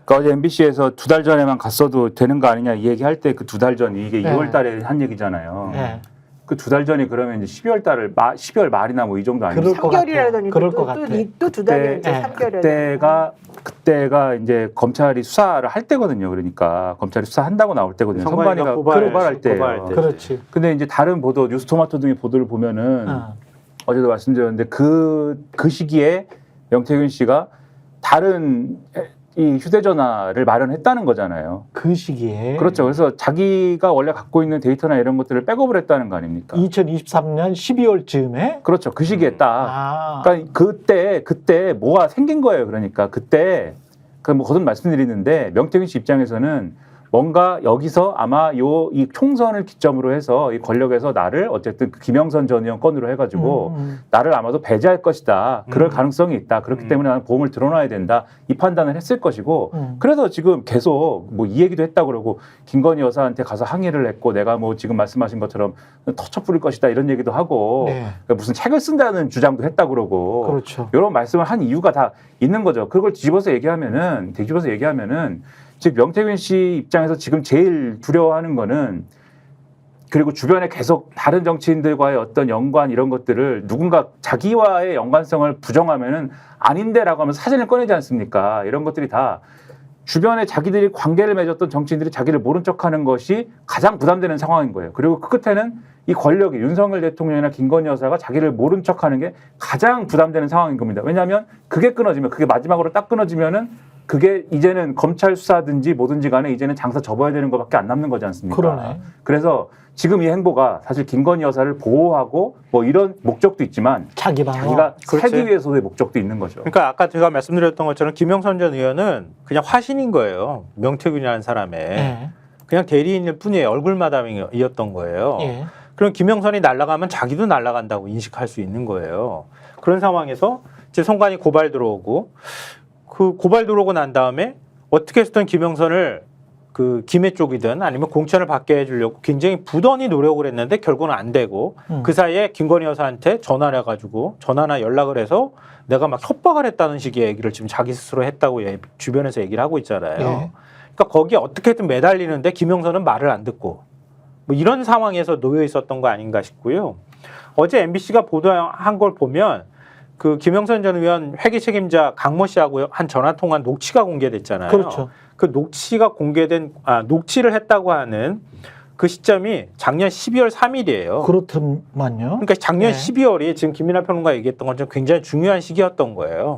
그러니까 어제 MBC에서 2달 전에만 갔어도 되는 거 아니냐 이 얘기할 때 그 2달 전이 이게 네. 2월 달에 한 얘기잖아요. 예. 그 2달 전이 그러면 이제 12월 달을 12월 말이나 뭐 이 정도 그럴 아니에요? 것 같아. 3개월이라더니 그럴 것 같아. 또2 달이 이제 네. 3개월이라. 그때가 이제 검찰이 수사를 할 때거든요. 그러니까 검찰이 수사한다고 나올 때거든요. 선관위가 선관위가 고발할 때. 고발할 때. 그렇지. 근데 이제 다른 보도 뉴스토마토 등의 보도를 보면은 어제도 말씀드렸는데 그 시기에 명태균 씨가 다른 이 휴대전화를 마련했다는 거잖아요. 그 시기에. 그렇죠. 그래서 자기가 원래 갖고 있는 데이터나 이런 것들을 백업을 했다는 거 아닙니까? 2023년 12월쯤에. 그렇죠. 그 시기에 딱. 아. 그러니까 그때 뭐가 생긴 거예요. 그러니까 그때 뭐 거듭 말씀드리는데 명태균 씨 입장에서는 뭔가 여기서 아마 이 총선을 기점으로 해서 이 권력에서 나를 어쨌든 그 김영선 전 의원 건으로 해가지고 나를 아마도 배제할 것이다. 그럴 가능성이 있다. 그렇기 때문에 나는 보험을 들어놔야 된다. 이 판단을 했을 것이고 그래서 지금 계속 뭐 이 얘기도 했다고 그러고 김건희 여사한테 가서 항의를 했고 내가 뭐 지금 말씀하신 것처럼 터쳐 뿌릴 것이다 이런 얘기도 하고 네. 그러니까 무슨 책을 쓴다는 주장도 했다고 그러고 그렇죠. 이런 말씀을 한 이유가 다 있는 거죠. 그걸 뒤집어서 얘기하면은 즉 명태균 씨 입장에서 지금 제일 두려워하는 거는 그리고 주변에 계속 다른 정치인들과의 어떤 연관 이런 것들을 누군가 자기와의 연관성을 부정하면은 아닌데라고 하면서 사진을 꺼내지 않습니까? 이런 것들이 다 주변에 자기들이 관계를 맺었던 정치인들이 자기를 모른 척하는 것이 가장 부담되는 상황인 거예요. 그리고 그 끝에는 이 권력이 윤석열 대통령이나 김건희 여사가 자기를 모른 척하는 게 가장 부담되는 상황인 겁니다. 왜냐하면 그게 끊어지면, 그게 마지막으로 딱 끊어지면은 그게 이제는 검찰 수사든지 뭐든지 간에 이제는 장사 접어야 되는 것밖에 안 남는 거지 않습니까? 그러네. 그래서 지금 이 행보가 사실 김건희 여사를 보호하고 뭐 이런 목적도 있지만 자기 방어. 자기가 그렇지. 살기 위해서의 목적도 있는 거죠. 그러니까 아까 제가 말씀드렸던 것처럼 김영선 전 의원은 그냥 화신인 거예요. 명태균이라는 사람의. 예. 그냥 대리인일 뿐이에요. 얼굴마담이었던 거예요. 예. 그럼 김영선이 날아가면 자기도 날아간다고 인식할 수 있는 거예요. 그런 상황에서 이제 성관이 고발 들어오고 그 고발 들어오고 난 다음에 어떻게 해서든 김영선을 그 김해 쪽이든 아니면 공천을 받게 해주려고 굉장히 부단히 노력을 했는데 결국은 안 되고 그 사이에 김건희 여사한테 전화를 해가지고 전화나 연락을 해서 내가 막 협박을 했다는 식의 얘기를 지금 자기 스스로 했다고 주변에서 얘기를 하고 있잖아요. 예. 그러니까 거기에 어떻게든 매달리는데 김영선은 말을 안 듣고 뭐 이런 상황에서 놓여 있었던 거 아닌가 싶고요. 어제 MBC가 보도한 걸 보면 그 김영선 전 의원 회계 책임자 강모 씨하고 한 전화 통화 녹취가 공개됐잖아요. 그렇죠. 그 녹취가 녹취를 했다고 하는 그 시점이 작년 12월 3일이에요. 그렇더만요. 그러니까 작년 네. 12월이 지금 김민하 평론가 얘기했던 것처럼 굉장히 중요한 시기였던 거예요.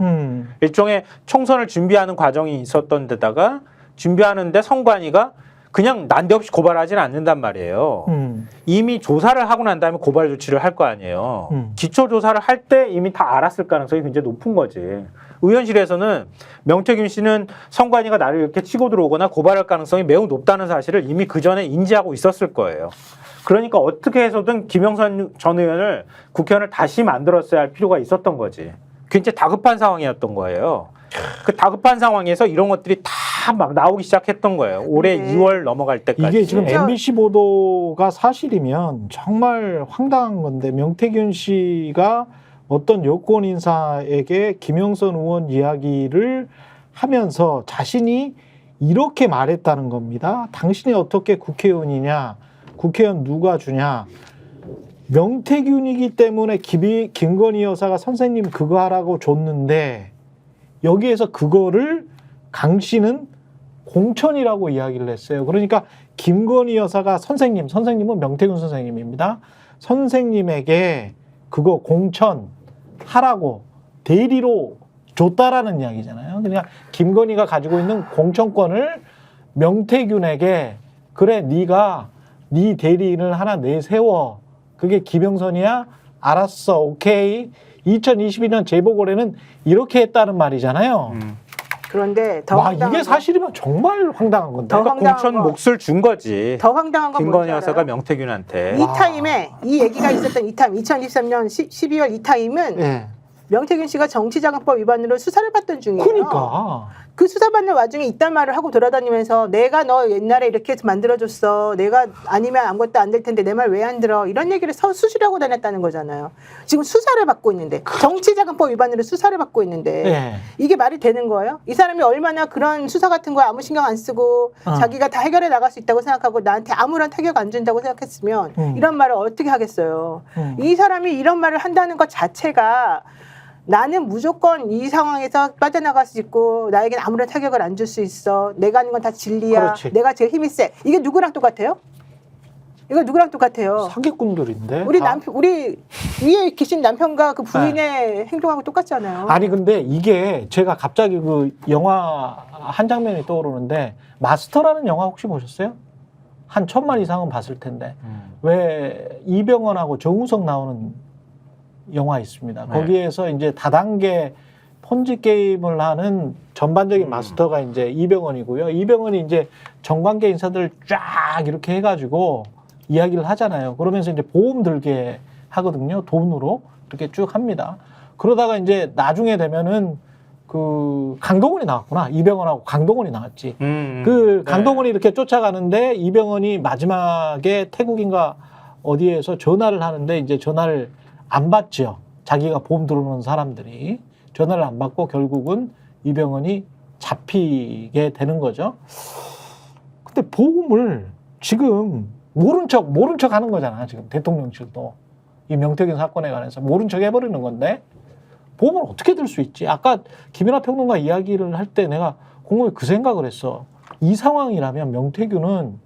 일종의 총선을 준비하는 과정이 있었던 데다가 준비하는데 선관위가 그냥 난데없이 고발하지는 않는단 말이에요. 이미 조사를 하고 난 다음에 고발 조치를 할 거 아니에요. 기초 조사를 할 때 이미 다 알았을 가능성이 굉장히 높은 거지. 의원실에서는 명태균 씨는 선관위가 나를 이렇게 치고 들어오거나 고발할 가능성이 매우 높다는 사실을 이미 그 전에 인지하고 있었을 거예요. 그러니까 어떻게 해서든 김영선 전 의원을 국회의원을 다시 만들었어야 할 필요가 있었던 거지. 굉장히 다급한 상황이었던 거예요. 그 다급한 상황에서 이런 것들이 다 막 나오기 시작했던 거예요. 올해 네. 2월 넘어갈 때까지. 이게 지금 진짜. MBC 보도가 사실이면 정말 황당한 건데 명태균 씨가 어떤 여권 인사에게 김영선 의원 이야기를 하면서 자신이 이렇게 말했다는 겁니다. 당신이 어떻게 국회의원이냐? 국회의원 누가 주냐? 명태균이기 때문에 김건희 여사가 선생님 그거 하라고 줬는데 여기에서 그거를 강 씨는 공천이라고 이야기를 했어요. 그러니까 김건희 여사가 선생님은 명태균 선생님입니다. 선생님에게 그거 공천 하라고 대리로 줬다라는 이야기잖아요. 그러니까 김건희가 가지고 있는 공천권을 명태균에게 그래 네가 네 대리인을 하나 내세워. 그게 김영선이야? 알았어. 오케이. 2022년 재보궐에는 이렇게 했다는 말이잖아요. 그런데 더 와, 황당한 이게 건- 사실이면 정말 황당한 건데. 더 그러니까 황당한 공천 거. 몫을 준 거지. 더 황당한 건 김건희 뭔지 여사가 알아요? 명태균한테. 이 타임에 이 얘기가 있었던 이 타임 2023년 12월 이 타임은 예. 명태균 씨가 정치자금법 위반으로 수사를 받던 중이에요. 그러니까. 그 수사받는 와중에 이딴 말을 하고 돌아다니면서 내가 너 옛날에 이렇게 해서 만들어줬어. 내가 아니면 아무것도 안 될 텐데 내 말 왜 안 들어. 이런 얘기를 수시하고 다녔다는 거잖아요. 지금 수사를 받고 있는데 정치자금법 위반으로 수사를 받고 있는데 예. 이게 말이 되는 거예요? 이 사람이 얼마나 그런 수사 같은 거에 아무 신경 안 쓰고 자기가 다 해결해 나갈 수 있다고 생각하고 나한테 아무런 타격 안 준다고 생각했으면 이런 말을 어떻게 하겠어요. 이 사람이 이런 말을 한다는 것 자체가 나는 무조건 이 상황에서 빠져나갈 수 있고 나에겐 아무런 타격을 안 줄 수 있어. 내가 하는 건 다 진리야. 그렇지. 내가 제일 힘이 세. 이게 누구랑 똑같아요? 이거 누구랑 똑같아요? 사기꾼들인데. 우리 다. 남편, 우리 위에 계신 남편과 그 부인의 행동하고 똑같잖아요. 아니 근데 이게 제가 갑자기 그 영화 한 장면이 떠오르는데 마스터라는 영화 혹시 보셨어요? 한 1000만 이상은 봤을 텐데 왜 이병헌하고 정우성 나오는 영화 있습니다. 네. 거기에서 이제 다단계 폰지 게임을 하는 전반적인 마스터가 이제 이병헌이고요. 이병헌이 이제 정관계 인사들 쫙 이렇게 해가지고 이야기를 하잖아요. 그러면서 이제 보험 들게 하거든요. 돈으로 이렇게 쭉 합니다. 그러다가 이제 나중에 되면은 그 강동원이 나왔구나. 이병헌하고 강동원이 나왔지. 그 강동원이 이렇게 쫓아가는데 이병헌이 마지막에 태국인가 어디에서 전화를 하는데 이제 전화를 안 받죠. 자기가 보험 들어오는 사람들이 전화를 안 받고 결국은 이병헌이 잡히게 되는 거죠. 근데 보험을 지금 모른 척 하는 거잖아. 지금 대통령실도 이 명태균 사건에 관해서 모른 척 해버리는 건데 보면 어떻게 될 수 있지? 아까 김연아 평론가 이야기를 할 때 내가 곰곰이 그 생각을 했어. 이 상황이라면 명태균은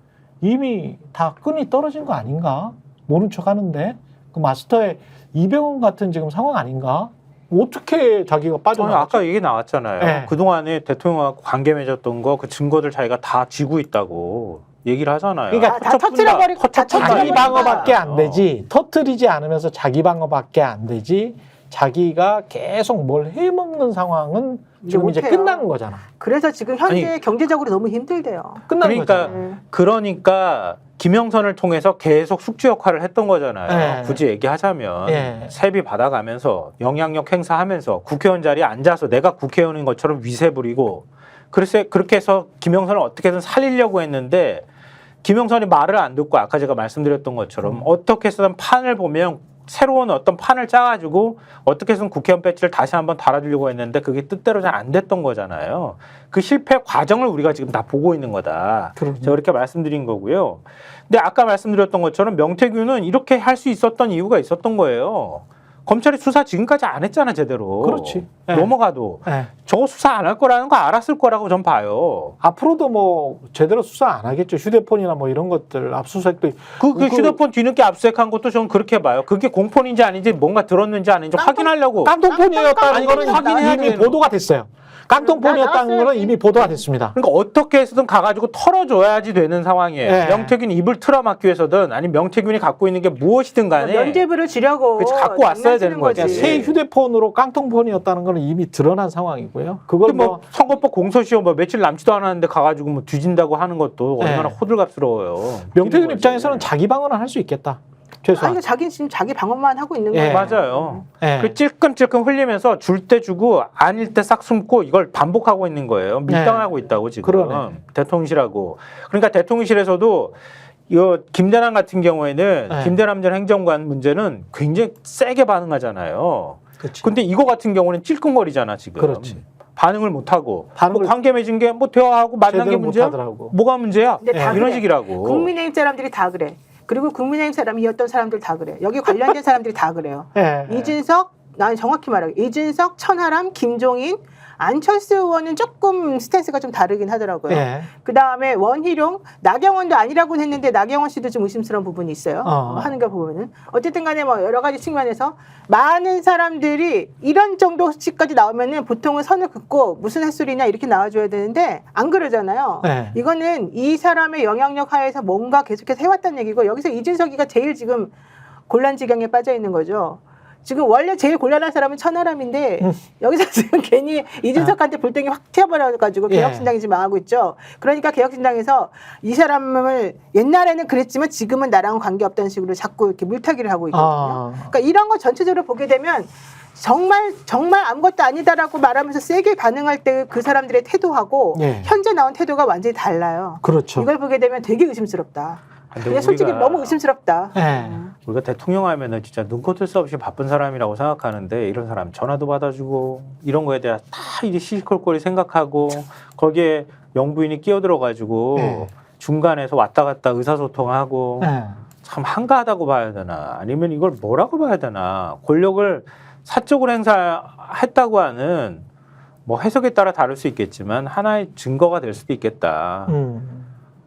이미 다 끈이 떨어진 거 아닌가? 모른 척 하는데 그 마스터의 이병헌 같은 지금 상황 아닌가? 어떻게 자기가 저는 빠져나왔지? 아까 얘기 나왔잖아요. 네. 그동안에 대통령하고 관계 맺었던 거 그 증거들 자기가 다 쥐고 있다고 얘기를 하잖아요. 그러니까 다 터뜨려버리고 다 자기 터뜨려버리고 방어밖에 안 되지. 터뜨리지 않으면서 자기 방어밖에 안 되지. 자기가 계속 뭘 해먹는 상황은 지금 이제 못해요. 끝난 거잖아. 그래서 지금 현재 아니, 경제적으로 너무 힘들대요. 끝난 그러니까 거잖아. 그러니까 김영선을 통해서 계속 숙주 역할을 했던 거잖아요. 네. 굳이 얘기하자면 네. 세비 받아가면서 영향력 행사하면서 국회의원 자리에 앉아서 내가 국회의원인 것처럼 위세 부리고 그래서 그렇게 해서 김영선을 어떻게든 살리려고 했는데 김영선이 말을 안 듣고 아까 제가 말씀드렸던 것처럼 어떻게 해서든 판을 보면 새로운 어떤 판을 짜가지고 어떻게 해서든 국회의원 배지를 다시 한번 달아주려고 했는데 그게 뜻대로 잘 안 됐던 거잖아요. 그 실패 과정을 우리가 지금 다 보고 있는 거다. 그럼요. 제가 그렇게 말씀드린 거고요. 근데 아까 말씀드렸던 것처럼 명태균은 이렇게 할 수 있었던 이유가 있었던 거예요. 검찰이 수사 지금까지 안 했잖아 제대로. 그렇지. 네. 넘어가도 네. 저거 수사 안 할 거라는 거 알았을 거라고 전 봐요. 앞으로도 뭐 제대로 수사 안 하겠죠. 휴대폰이나 뭐 이런 것들 압수수색도 그 휴대폰 뒤늦게 압수수색한 것도 저는 그렇게 봐요. 그게 공폰인지 아닌지 뭔가 들었는지 아닌지 확인하려고. 깡통폰이었다는 아니, 거는 확인해야 이미 되는 보도가 됐어요. 깡통폰이었다는 거는 이미 보도가 됐습니다. 그러니까 어떻게 해서든 가가지고 털어줘야지 되는 상황이에요. 네. 명태균이 입을 틀어막기 위해서든 아니면 명태균이 갖고 있는 게 무엇이든 간에 면죄부를 주려고 그치, 갖고 왔어야 되는 거지. 장난치는 새 휴대폰으로 깡통폰이었다는 거는 이미 드러난 상황이고요. 그걸 근데 뭐 선거법 공소시효 뭐 며칠 남지도 않았는데 가가지고 뭐 뒤진다고 하는 것도 얼마나 네. 호들갑스러워요. 명태균 거지. 입장에서는 자기 방어는 할 수 있겠다. 최소한. 아니 자기는 지금 자기 방어만 하고 있는 예. 거예요. 맞아요. 예. 그 찔끔찔끔 흘리면서 줄 때 주고 아닐 때 싹 숨고 이걸 반복하고 있는 거예요. 밀당하고 있다고 지금 그러네. 대통령실하고. 그러니까 대통령실에서도 이 김대남 같은 경우에는 네. 김대남 전 행정관 문제는 굉장히 세게 반응하잖아요. 그렇지. 근데 이거 같은 경우는 찔끔거리잖아 지금. 그렇지. 반응을 못 하고 반응을 관계 맺은 게 뭐 대화하고 만난 게 제대로 문제야? 못하더라고. 뭐가 문제야? 근데 다 이런 그래. 식이라고. 국민의힘 사람들이 다 그래. 그리고 국민의힘 사람이었던 사람들 다 그래. 여기 관련된 사람들이 다 그래요. 예. 이준석, 난 정확히 말하게 이준석, 천하람, 김종인, 안철수 의원은 조금 스탠스가 좀 다르긴 하더라고요. 예. 그 다음에 원희룡, 나경원도 아니라고는 했는데 나경원 씨도 좀 의심스러운 부분이 있어요. 하는 거 보면은 어쨌든 간에 뭐 여러 가지 측면에서 많은 사람들이 이런 정도씩까지 나오면은 보통은 선을 긋고 무슨 햇소리냐 이렇게 나와줘야 되는데 안 그러잖아요. 네. 이거는 이 사람의 영향력 하에서 뭔가 계속해서 해왔다는 얘기고 여기서 이준석이가 제일 지금 곤란 지경에 빠져 있는 거죠. 지금 원래 제일 곤란한 사람은 천하람인데 여기서 지금 괜히 이준석한테 불똥이 확 튀어버려가지고 예. 개혁신당이 지금 망하고 있죠. 그러니까 개혁신당에서 이 사람을 옛날에는 그랬지만 지금은 나랑 관계없다는 식으로 자꾸 이렇게 물타기를 하고 있거든요. 그러니까 이런 거 전체적으로 보게 되면 정말 아무것도 아니다라고 말하면서 세게 반응할 때 그 사람들의 태도하고 예. 현재 나온 태도가 완전히 달라요. 그렇죠. 이걸 보게 되면 되게 의심스럽다. 근데 그냥 솔직히 우리가- 너무 의심스럽다. 예. 우리가 대통령 하면은 진짜 눈코 뜰 수 없이 바쁜 사람이라고 생각하는데 이런 사람 전화도 받아주고 이런 거에 대해 다 이제 시시콜콜이 생각하고 거기에 명부인이 끼어들어가지고 네. 중간에서 왔다 갔다 의사소통하고 예. 참 한가하다고 봐야 되나 아니면 이걸 뭐라고 봐야 되나 권력을 사적으로 행사했다고 하는 뭐 해석에 따라 다를 수 있겠지만 하나의 증거가 될 수도 있겠다.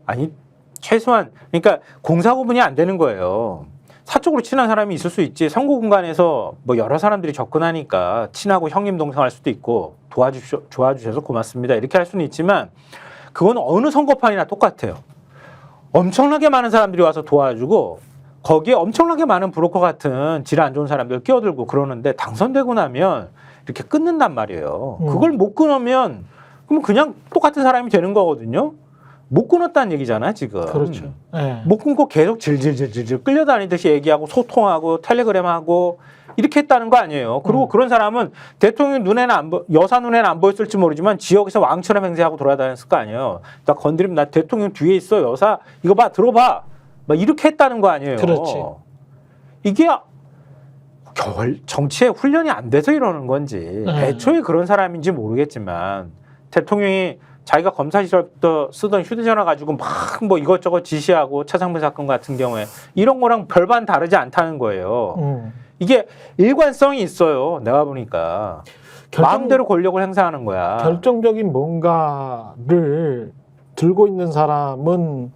아니 최소한 그러니까 공사 구분이 안 되는 거예요. 사적으로 친한 사람이 있을 수 있지. 선거 공간에서 뭐 여러 사람들이 접근하니까 친하고 형님 동생 할 수도 있고 도와주셔서 고맙습니다. 이렇게 할 수는 있지만 그건 어느 선거판이나 똑같아요. 엄청나게 많은 사람들이 와서 도와주고 거기에 엄청나게 많은 브로커 같은 질 안 좋은 사람들 끼어들고 그러는데 당선되고 나면 이렇게 끊는단 말이에요. 그걸 못 끊으면 그럼 그냥 똑같은 사람이 되는 거거든요. 못 끊었다는 얘기잖아 지금. 그렇죠. 예. 못 끊고 계속 질질질질 끌려다니듯이 얘기하고 소통하고 텔레그램하고 이렇게 했다는 거 아니에요. 그리고 그런 사람은 대통령 눈에는 여사 눈에는 안 보였을지 모르지만 지역에서 왕처럼 행세하고 돌아다녔을 거 아니에요. 나 건드리면 나 대통령 뒤에 있어 여사 이거 봐 들어봐 막 이렇게 했다는 거 아니에요. 그렇지. 이게 정치에 훈련이 안 돼서 이러는 건지 애초에 그런 사람인지 모르겠지만 대통령이 자기가 검사 시절부터 쓰던 휴대전화 가지고 막 뭐 이것저것 지시하고 차상무 사건 같은 경우에 이런 거랑 별반 다르지 않다는 거예요. 이게 일관성이 있어요. 내가 보니까 마음대로 권력을 행사하는 거야. 결정적인 뭔가를 들고 있는 사람은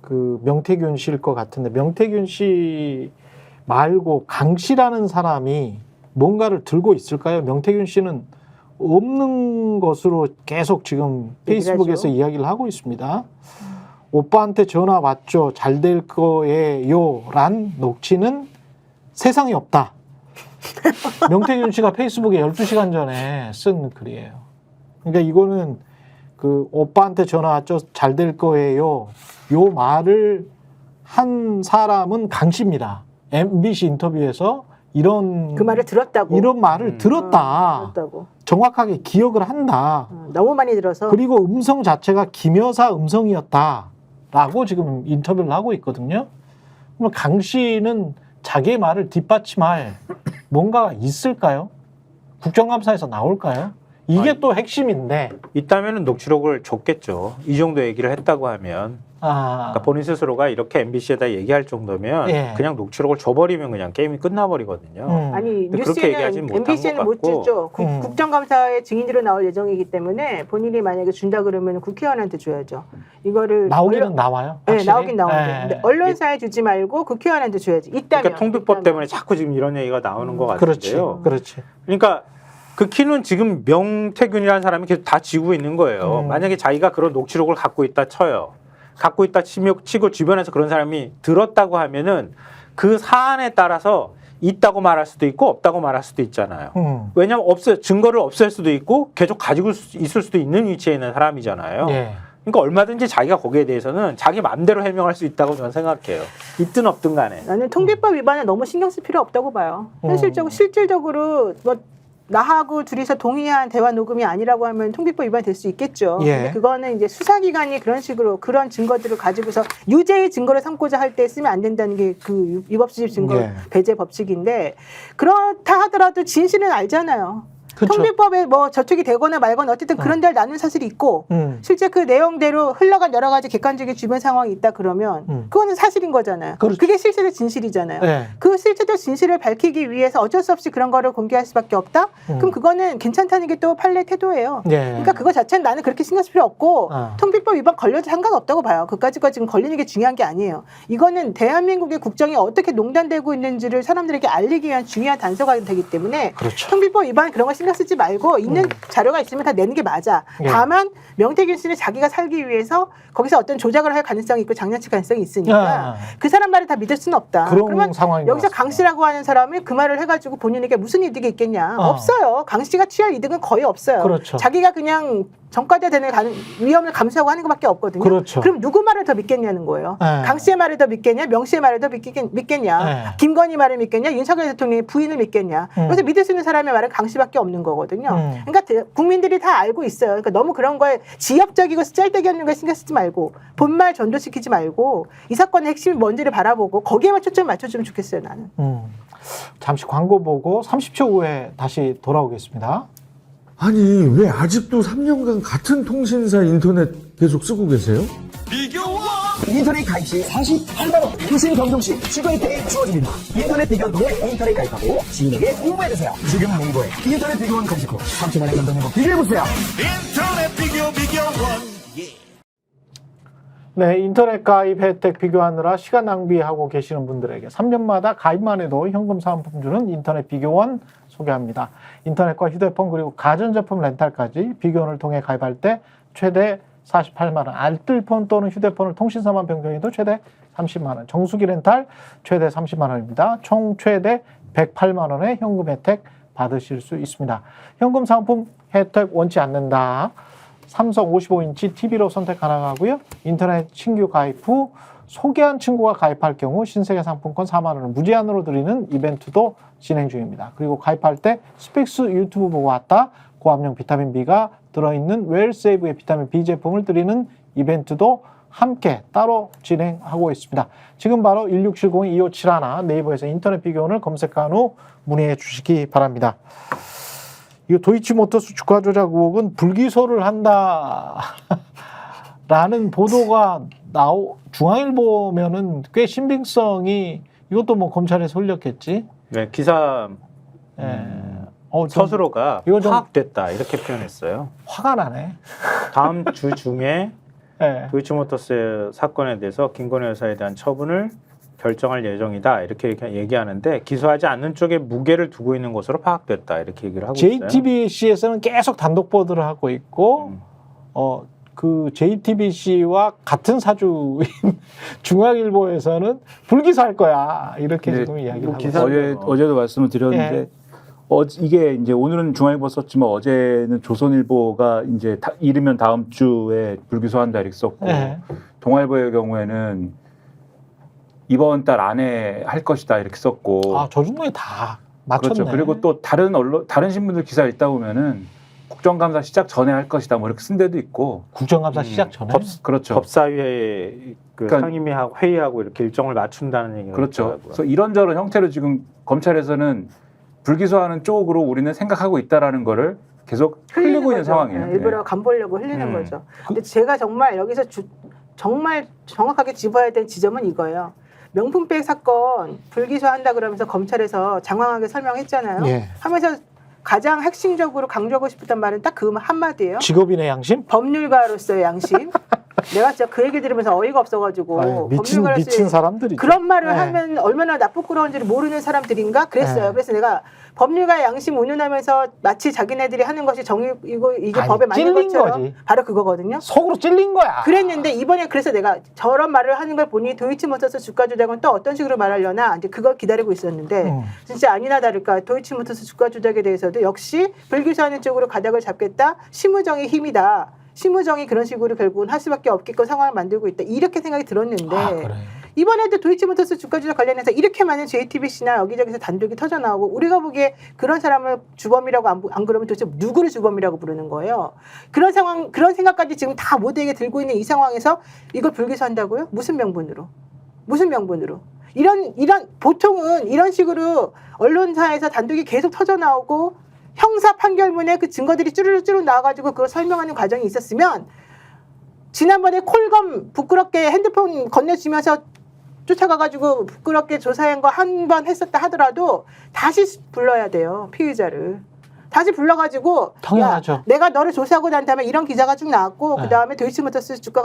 그 명태균 씨일 것 같은데 명태균 씨 말고 강 씨라는 사람이 뭔가를 들고 있을까요? 명태균 씨는 없는 것으로 계속 지금 페이스북에서 이야기를 하고 있습니다. 오빠한테 전화 왔죠. 잘 될 거예요. 란 녹취는 세상에 없다. 명태균 씨가 페이스북에 12시간 전에 쓴 글이에요. 그러니까 이거는 그 오빠한테 전화 왔죠. 잘 될 거예요. 요 말을 한 사람은 강 씨입니다. MBC 인터뷰에서 그 말을 들었다고. 이런 말을 들었다. 들었다고. 정확하게 기억을 한다. 너무 많이 들어서. 그리고 음성 자체가 김여사 음성이었다라고 지금 인터뷰를 하고 있거든요. 그럼 강 씨는 자기의 말을 뒷받침할 뭔가가 있을까요? 국정감사에서 나올까요? 이게 또 핵심인데. 있다면은 녹취록을 줬겠죠. 이 정도 얘기를 했다고 하면. 그러니까 본인 스스로가 이렇게 MBC에다 얘기할 정도면 예. 그냥 녹취록을 줘버리면 그냥 게임이 끝나버리거든요. 아니 근데 그렇게 얘기하진 뉴스에는 못한 MBC에는 것 못 같고. 주죠. 국정감사의 증인으로 나올 예정이기 때문에 본인이 만약에 준다 그러면 국회의원한테 줘야죠. 이거를 나오기는 나와요? 네, 확실히? 나오긴 나오는데 네. 근데 언론사에 주지 말고 국회의원한테 줘야지. 있다면. 그러니까 통비법 있다면. 때문에 자꾸 지금 이런 얘기가 나오는 것 그렇지. 같은데요. 그렇지. 그러니까 그 키는 지금 명태균이라는 사람이 계속 다 쥐고 있는 거예요. 만약에 자기가 그런 녹취록을 갖고 있다 쳐요. 갖고 있다 치고 주변에서 그런 사람이 들었다고 하면은 그 사안에 따라서 있다고 말할 수도 있고 없다고 말할 수도 있잖아요. 왜냐하면 증거를 없앨 수도 있고 계속 가지고 있을 수도 있는 위치에 있는 사람이잖아요. 예. 그러니까 얼마든지 자기가 거기에 대해서는 자기 마음대로 해명할 수 있다고 저는 생각해요. 있든 없든 간에. 나는 통비법 위반에 너무 신경 쓸 필요 없다고 봐요. 실질적으로 뭐 나하고 둘이서 동의한 대화 녹음이 아니라고 하면 통비법 위반 될 수 있겠죠. 예. 근데 그거는 이제 수사기관이 그런 식으로 그런 증거들을 가지고서 유죄의 증거를 삼고자 할 때 쓰면 안 된다는 게 그 위법수집 증거 예. 배제 법칙인데 그렇다 하더라도 진실은 알잖아요. 그쵸. 통비법에 뭐 저촉이 되거나 말거나 어쨌든 그런 데를 나눈 사실이 있고 실제 그 내용대로 흘러간 여러 가지 객관적인 주변 상황이 있다 그러면 그거는 사실인 거잖아요. 그렇죠. 그게 실체적 진실이잖아요. 네. 그 실체적 진실을 밝히기 위해서 어쩔 수 없이 그런 거를 공개할 수밖에 없다? 그럼 그거는 괜찮다는 게 또 판례 태도예요. 예. 그러니까 그거 자체는 나는 그렇게 신경 쓸 필요 없고 아. 통비법 위반 걸려도 상관없다고 봐요. 그까짓거 지금 걸리는 게 중요한 게 아니에요. 이거는 대한민국의 국정이 어떻게 농단되고 있는지를 사람들에게 알리기 위한 중요한 단서가 되기 때문에 그렇죠. 통비법 위반 그런 거 신경 쓰지 말고 있는 자료가 있으면 다 내는 게 맞아. 예. 다만 명태균 씨는 자기가 살기 위해서 거기서 어떤 조작을 할 가능성이 있고 장난칠 가능성이 있으니까 그 사람 말을 다 믿을 수는 없다. 그런 그러면 상황인 것 여기서 같습니다. 강 씨라고 하는 사람이 그 말을 해가지고 본인에게 무슨 이득이 있겠냐? 없어요. 강 씨가 취할 이득은 거의 없어요. 그렇죠. 자기가 그냥 전과자 되는 위험을 감수하고 하는 것밖에 없거든요. 그렇죠. 그럼 누구 말을 더 믿겠냐는 거예요. 네. 강 씨의 말을 더 믿겠냐? 명 씨의 말을 더 믿겠냐? 네. 김건희 말을 믿겠냐? 윤석열 대통령의 부인을 믿겠냐? 그래서 믿을 수 있는 사람의 말은 강 씨밖에 없는 거거든요. 그러니까 국민들이 다 알고 있어요. 그러니까 너무 그런 거에 지엽적이고 짤데기 없는 거에 신경 쓰지 말고 본말 전도시키지 말고 이 사건의 핵심이 뭔지를 바라보고 거기에만 초점 맞춰주면 좋겠어요. 나는. 잠시 광고 보고 30초 후에 다시 돌아오겠습니다. 아니 왜 아직도 3년간 같은 통신사 인터넷 계속 쓰고 계세요? 인터넷 가입 시 48만원 무슨 경종시 추가 혜택이 주어집니다. 인터넷 비교원 통해 인터넷 가입하고 지인에게 홍보해주세요. 지금 네이버에 인터넷 비교원 검색 후 3초만에 감동하고 비교해보세요. 인터넷 비교원. 네, 인터넷 가입 혜택 비교하느라 시간 낭비하고 계시는 분들에게 3년마다 가입만 해도 현금 사은품 주는 인터넷 비교원 소개합니다. 인터넷과 휴대폰 그리고 가전제품 렌탈까지 비교원을 통해 가입할 때 최대 48만 원, 알뜰폰 또는 휴대폰을 통신사만 변경해도 최대 30만 원, 정수기 렌탈 최대 30만 원입니다. 총 최대 108만 원의 현금 혜택 받으실 수 있습니다. 현금 사은품 혜택 원치 않는다. 삼성 55인치 TV로 선택 가능하고요. 인터넷 신규 가입 후 소개한 친구가 가입할 경우 신세계 상품권 4만 원을 무제한으로 드리는 이벤트도 진행 중입니다. 그리고 가입할 때 스픽스 유튜브 보고 왔다. 고함량 비타민 B가 들어있는 웰세이브의 비타민 B 제품을 드리는 이벤트도 함께 따로 진행하고 있습니다. 지금 바로 1670-2571 네이버에서 인터넷 비교원을 검색한 후 문의해 주시기 바랍니다. 이거 도이치모터스 주가 조작 의혹은 불기소를 한다라는 보도가 중앙일보면은 꽤 신빙성이 이것도 뭐 검찰에서 올렸겠지. 네, 기사 좀 서술어가 이거 좀- 파악됐다 이렇게 표현했어요. 화가 나네. 다음 주 중에 예. 도이치모터스 사건에 대해서 김건희 여사에 대한 처분을 결정할 예정이다 이렇게 얘기하는데 기소하지 않는 쪽에 무게를 두고 있는 것으로 파악됐다 이렇게 얘기를 하고 있어요. JTBC에서는 계속 단독 보도를 하고 있고 그 JTBC와 같은 사주인 중앙일보에서는 불기소할 거야 이렇게 네, 지금 이야기를 뭐 하고 기사- 있어요. 어제도 말씀을 드렸는데 이게 이제 오늘은 중앙일보 썼지만 어제는 조선일보가 이제 이르면 다음 주에 불기소한다 이렇게 썼고 예. 동아일보의 경우에는 이번 달 안에 할 것이다 이렇게 썼고 저 정도에 다 맞췄네. 그렇죠. 그리고 또 다른 신문들 기사 읽다 보면은 국정감사 시작 전에 할 것이다 뭐 이렇게 쓴 데도 있고 국정감사 시작 전에. 그렇죠. 법사위에 그 그러니까- 상임위하고 회의하고 이렇게 일정을 맞춘다는 얘기가 그렇죠. 있더라고요. 그래서 이런저런 형태로 지금 검찰에서는 불기소하는 쪽으로 우리는 생각하고 있다라는 거를 계속 흘리고 있는 거죠. 상황이에요. 네, 일부러 간보려고 흘리는 거죠. 그 근데 제가 정말 여기서 정말 정확하게 짚어야 될 지점은 이거예요. 명품백 사건 불기소한다 그러면서 검찰에서 장황하게 설명했잖아요. 예. 하면서 가장 핵심적으로 강조하고 싶었던 말은 딱 그 한마디예요. 직업인의 양심? 법률가로서의 양심. 내가 진짜 그 얘기 들으면서 어이가 없어가지고 아유, 미친 법률가로서의 사람들이죠. 그런 말을 네. 하면 얼마나 나쁘끄러운지를 모르는 사람들인가 그랬어요. 네. 그래서 내가 법률가의 양심 운운하면서 마치 자기네들이 하는 것이 정의이고 이게 아니, 법에 맞는 찔린 것처럼 거지. 바로 그거거든요. 속으로 찔린 거야. 그랬는데 이번에 그래서 내가 저런 말을 하는 걸 보니 도이치모터스 주가 조작은 또 어떤 식으로 말하려나 이제 그걸 기다리고 있었는데 진짜 아니나 다를까 도이치모터스 주가 조작에 대해서도 역시 불기소하는 쪽으로 가닥을 잡겠다. 심우정의 힘이다. 심우정이 그런 식으로 결국은 할 수밖에 없게끔 상황을 만들고 있다. 이렇게 생각이 들었는데 그래. 이번에도 도이치모터스 주가 조작 관련해서 이렇게 많은 JTBC나 여기저기서 단독이 터져 나오고 우리가 보기에 그런 사람을 주범이라고 안 그러면 도대체 누구를 주범이라고 부르는 거예요. 그런 상황, 그런 생각까지 지금 다 모두에게 들고 있는 이 상황에서 이걸 불기소한다고요? 무슨 명분으로? 무슨 명분으로? 이런 보통은 이런 식으로 언론사에서 단독이 계속 터져 나오고 형사 판결문에 그 증거들이 쭈르륵 나와가지고 그걸 설명하는 과정이 있었으면 지난번에 콜검 부끄럽게 핸드폰 건네주면서 쫓아가가지고 부끄럽게 조사한 거 한 번 했었다 하더라도 다시 불러야 돼요. 피의자를. 다시 불러가지고 당연하죠. 야, 내가 너를 조사하고 난 다음에 이런 기사가 쭉 나왔고 네. 그다음에 도이치모터스 주가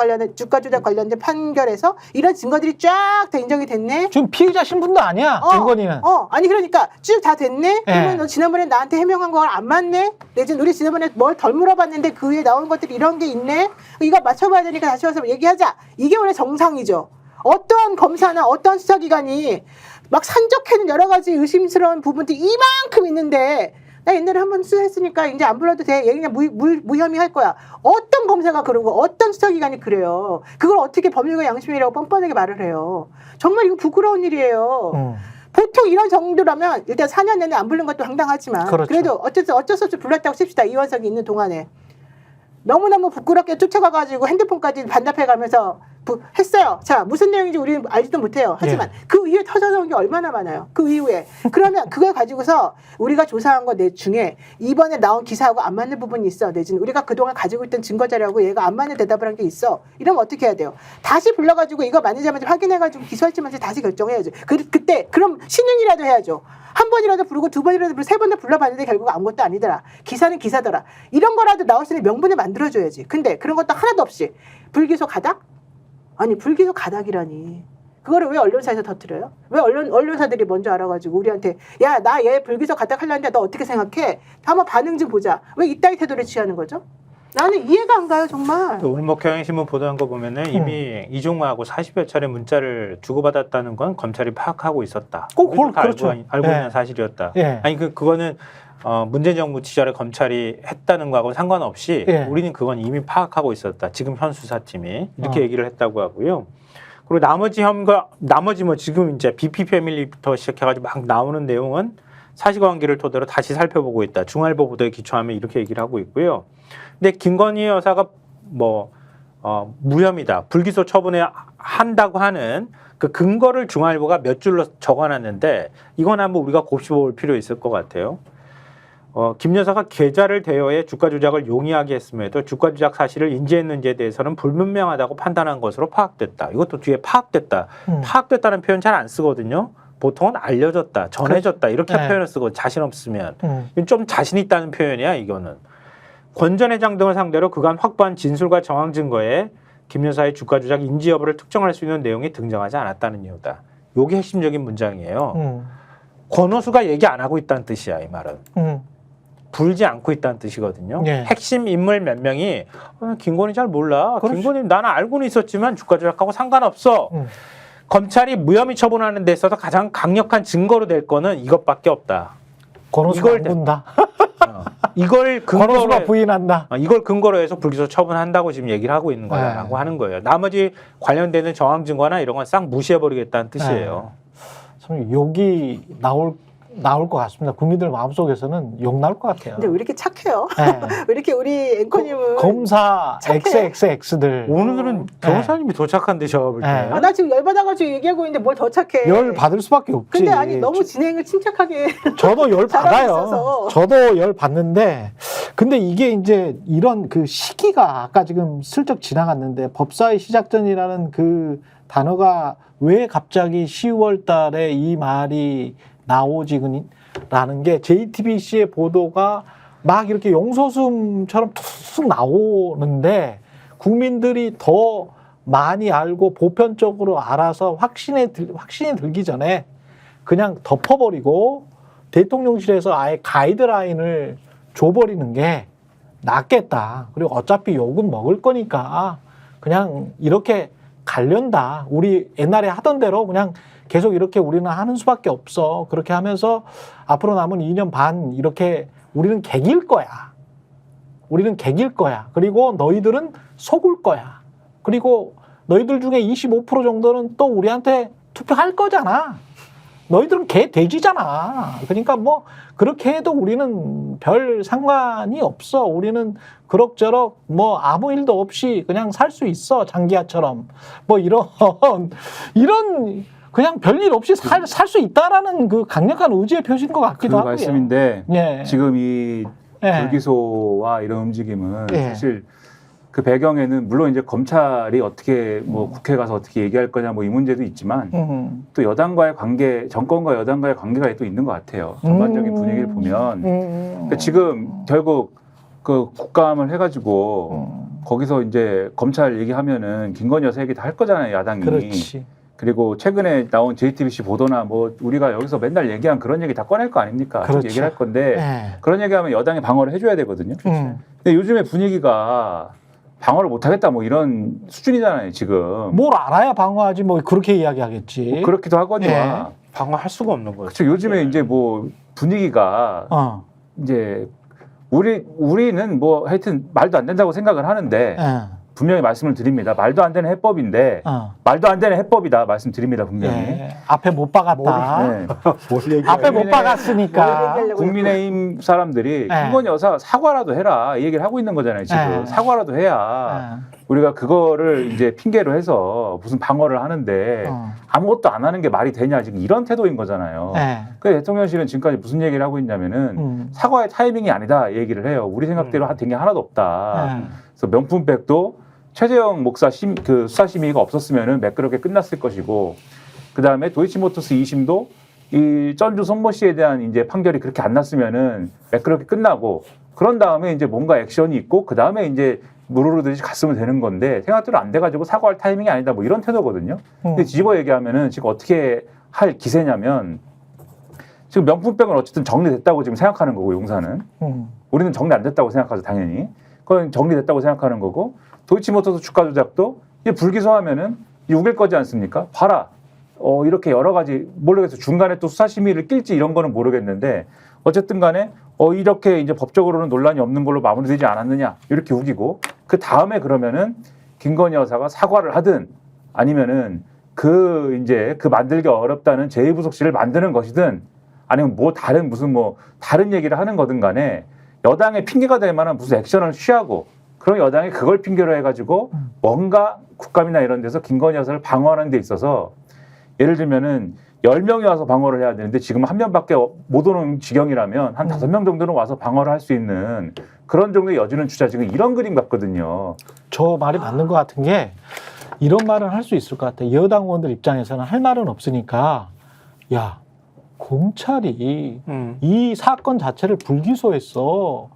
조작 관련된 판결에서 이런 증거들이 쫙 다 인정이 됐네. 지금 피의자 신분도 아니야. 김건희는. 아니 그러니까 쭉 다 됐네. 그러면 예. 너 지난번에 나한테 해명한 거 안 맞네. 내지는 우리 지난번에 뭘 덜 물어봤는데 그 위에 나온 것들이 이런 게 있네. 이거 맞춰봐야 되니까 다시 와서 얘기하자. 이게 원래 정상이죠. 어떤 검사나 어떤 수사기관이 막 산적해는 여러 가지 의심스러운 부분들이 이만큼 있는데 나 옛날에 한번 수사했으니까 이제 안 불러도 돼. 얘 그냥 무혐의 할 거야. 어떤 검사가 그러고 어떤 수사기관이 그래요. 그걸 어떻게 법률가 양심이라고 뻔뻔하게 말을 해요. 정말 이거 부끄러운 일이에요. 보통 이런 정도라면 일단 4년 내내 안 부른 것도 황당하지만 그렇죠. 그래도 어쩔 수 없이 불렀다고 칩시다. 이원석이 있는 동안에. 너무너무 부끄럽게 쫓아가가지고 핸드폰까지 반납해가면서 했어요. 자, 무슨 내용인지 우리는 알지도 못해요. 하지만 그 이후에 터져나온 게 얼마나 많아요. 그 이후에. 그러면 그걸 가지고서 우리가 조사한 것 중에 이번에 나온 기사하고 안 맞는 부분이 있어. 내지는 우리가 그동안 가지고 있던 증거자료하고 얘가 안 맞는 대답을 한 게 있어. 이러면 어떻게 해야 돼요? 다시 불러가지고 이거 맞는지 안 맞는지 확인해가지고 기소할지 말지 다시 결정해야죠. 그때 그럼 신용이라도 해야죠. 한 번이라도 부르고 두 번이라도 부르고 세 번도 불러봤는데 결국 아무것도 아니더라. 기사는 기사더라. 이런 거라도 나올 수 있는 명분을 만들어줘야지. 근데 그런 것도 하나도 없이 불기소 가닥? 아니 불기소 가닥이라니. 그거를 왜 언론사에서 터뜨려요? 왜 언론사들이 먼저 알아가지고 우리한테 야 나 얘 불기소 가닥 하려는데 너 어떻게 생각해? 한번 반응 좀 보자. 왜 이따위 태도를 취하는 거죠? 나는 이해가 안 가요 정말. 오늘 뭐 경향신문 보도한 거 보면은 이미 이종마하고 40여 차례 문자를 주고받았다는 건 검찰이 파악하고 있었다. 그걸 다 그렇죠. 알고 예. 있는 사실이었다. 예. 아니 그거는 문재인 정부 시절에 검찰이 했다는 거하고 상관없이 예. 우리는 그건 이미 파악하고 있었다. 지금 현 수사팀이 이렇게 어. 얘기를 했다고 하고요. 그리고 나머지 뭐 지금 이제 BP 패밀리부터 시작해가지고 막 나오는 내용은 사실관계를 토대로 다시 살펴보고 있다. 중앙일보 보도에 기초하며 이렇게 얘기를 하고 있고요. 근데 김건희 여사가 무혐의다. 불기소 처분에 한다고 하는 그 근거를 중앙일보가 몇 줄로 적어놨는데 이건 한번 우리가 곱씹어 볼 필요 있을 것 같아요. 김 여사가 계좌를 대여해 주가 조작을 용이하게 했음에도 주가 조작 사실을 인지했는지에 대해서는 불분명하다고 판단한 것으로 파악됐다. 이것도 뒤에 파악됐다. 파악됐다는 표현 잘 안 쓰거든요. 보통은 알려졌다, 전해졌다 이렇게 네. 표현을 쓰고 자신 없으면 이건 좀 자신 있다는 표현이야 이거는. 권 전 회장 등을 상대로 그간 확보한 진술과 정황 증거에 김 여사의 주가 조작 인지 여부를 특정할 수 있는 내용이 등장하지 않았다는 이유다. 이게 핵심적인 문장이에요. 권오수가 얘기 안 하고 있다는 뜻이야 이 말은. 불지 않고 있다는 뜻이거든요. 예. 핵심 인물 몇 명이 김건희 잘 몰라. 그렇지. 김건희 나는 알고는 있었지만 주가 조작하고 상관없어. 검찰이 무혐의 처분하는 데 있어서 가장 강력한 증거로 될 거는 이것밖에 없다. 권오수가 이걸 안 본다. 이걸 권오수가 근거로 부인한다. 이걸 근거로 해서 불기소 처분한다고 지금 얘기를 하고 있는 거라고 하는 거예요. 나머지 관련되는 정황 증거나 이런 건 싹 무시해버리겠다는 뜻이에요. 참 욕이 나올 것 같습니다. 국민들 마음속에서는 욕 나올 것 같아요. 근데 왜 이렇게 착해요? 네. 왜 이렇게 우리 앵커님은 검사 착해. XXX들 오늘은 변호사님이 도착한데 제가 볼 때. 네. 나 지금 열받아가지고 얘기하고 있는데 뭘 더 착해? 열 받을 수밖에 없지. 근데 아니 너무 진행을 침착하게 저도 열 잘하고 받아요. 있어서. 저도 열 받는데, 근데 이게 이제 이런 그 시기가 아까 지금 슬쩍 지나갔는데 법사위 시작전이라는 그 단어가 왜 갑자기 10월 달에 이 말이 나오지라는 게 JTBC의 보도가 막 이렇게 용소숨처럼 툭 나오는데 국민들이 더 많이 알고 보편적으로 알아서 확신이 들기 전에 그냥 덮어버리고 대통령실에서 아예 가이드라인을 줘버리는 게 낫겠다. 그리고 어차피 욕은 먹을 거니까 그냥 이렇게 가련다. 우리 옛날에 하던 대로 그냥 계속 이렇게 우리는 하는 수밖에 없어. 그렇게 하면서 앞으로 남은 2년 반 이렇게 우리는 개길 거야. 우리는 개길 거야. 그리고 너희들은 속을 거야. 그리고 너희들 중에 25% 정도는 또 우리한테 투표할 거잖아. 너희들은 개 돼지잖아. 그러니까 뭐 그렇게 해도 우리는 별 상관이 없어. 우리는 그럭저럭 뭐 아무 일도 없이 그냥 살 수 있어. 장기하처럼. 뭐 이런 그냥 별일 없이 살 수 있다라는 그 강력한 의지의 표시인 것 그 같기도 하고요. 말씀인데 예. 지금 이 예. 불기소와 이런 움직임은 예. 사실 그 배경에는 물론 이제 검찰이 어떻게 뭐 국회 가서 어떻게 얘기할 거냐 뭐 이 문제도 있지만 또 여당과의 관계, 정권과 여당과의 관계가 또 있는 것 같아요. 전반적인 분위기를 보면 그러니까 지금 결국 그 국감을 해가지고 거기서 이제 검찰 얘기하면은 김건희 여사 얘기 다 할 거잖아요, 야당이. 그렇지. 그리고 최근에 나온 JTBC 보도나 뭐 우리가 여기서 맨날 얘기한 그런 얘기 다 꺼낼 거 아닙니까? 그렇죠. 얘기를 할 건데 예. 그런 얘기하면 여당이 방어를 해줘야 되거든요. 근데 요즘에 분위기가 방어를 못하겠다 뭐 이런 수준이잖아요 지금. 뭘 알아야 방어하지 뭐 그렇게 이야기하겠지. 뭐 그렇기도 하거니와. 예. 방어할 수가 없는 거죠. 그렇죠. 요즘에 이제 뭐 분위기가 이제 우리는 뭐 하여튼 말도 안 된다고 생각을 하는데 예. 분명히 말씀을 드립니다. 말도 안 되는 해법인데 말도 안 되는 해법이다 말씀드립니다 분명히. 예. 앞에 못 박았다. 네. 앞에 못 뭘 박았으니까. 얘기하려고 국민의힘 사람들이 네. 김건희 여사 사과라도 해라 이 얘기를 하고 있는 거잖아요 지금. 네. 사과라도 해야 우리가 그거를 이제 핑계로 해서 무슨 방어를 하는데 아무것도 안 하는 게 말이 되냐 지금 이런 태도인 거잖아요. 예. 그 대통령실은 지금까지 무슨 얘기를 하고 있냐면은 사과의 타이밍이 아니다 얘기를 해요. 우리 생각대로 된 게 하나도 없다. 그래서 명품백도 최재형 목사 그 수사심의가 없었으면은 매끄럽게 끝났을 것이고, 그 다음에 도이치모터스 2심도 이 전주 손모 씨에 대한 이제 판결이 그렇게 안 났으면은 매끄럽게 끝나고, 그런 다음에 이제 뭔가 액션이 있고, 그 다음에 이제 무르르듯이 갔으면 되는 건데 생각대로 안 돼가지고 사과할 타이밍이 아니다 뭐 이런 태도거든요. 근데 뒤집어 얘기하면은 지금 어떻게 할 기세냐면 지금 명품백은 어쨌든 정리됐다고 지금 생각하는 거고 용사는 우리는 정리 안 됐다고 생각하죠 당연히. 그건 정리됐다고 생각하는 거고 도이치모터스 주가 조작도 이제 불기소하면은 우길 거지 않습니까? 봐라. 이렇게 여러 가지 모르겠어요. 중간에 또 수사심의를 낄지 이런 거는 모르겠는데 어쨌든 간에 이렇게 이제 법적으로는 논란이 없는 걸로 마무리되지 않았느냐 이렇게 우기고 그 다음에 그러면은 김건희 여사가 사과를 하든 아니면은 그 만들기 어렵다는 제2부속실을 만드는 것이든 아니면 뭐 다른 무슨 뭐 다른 얘기를 하는 거든 간에 여당의 핑계가 될 만한 무슨 액션을 취하고 그럼 여당이 그걸 핑계로 해가지고 뭔가 국감이나 이런 데서 김건희 여사를 방어하는 데 있어서 예를 들면은 10명이 와서 방어를 해야 되는데 지금 한 명밖에 못 오는 지경이라면 한 5명 정도는 와서 방어를 할 수 있는 그런 정도의 여지는 주자. 지금 이런 그림 같거든요. 저 말이 맞는 것 같은 게 이런 말은 할 수 있을 것 같아요. 여당 의원들 입장에서는 할 말은 없으니까 야 검찰이 이 사건 자체를 불기소했어.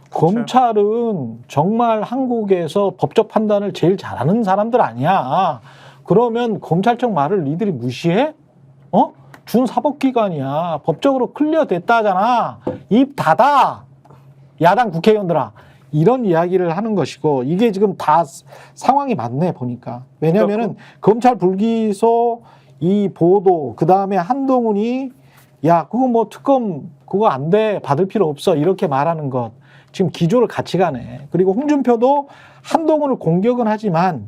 검찰은 정말 한국에서 법적 판단을 제일 잘하는 사람들 아니야. 그러면 검찰청 말을 니들이 무시해? 준사법기관이야. 법적으로 클리어 됐다잖아. 입 닫아. 야당 국회의원들아. 이런 이야기를 하는 것이고 이게 지금 다 상황이 맞네 보니까. 왜냐면은 검찰 불기소 이 보도 그다음에 한동훈이 야 그거 뭐 특검 그거 안 돼. 받을 필요 없어. 이렇게 말하는 것. 지금 기조를 같이 가네. 그리고 홍준표도 한동훈을 공격은 하지만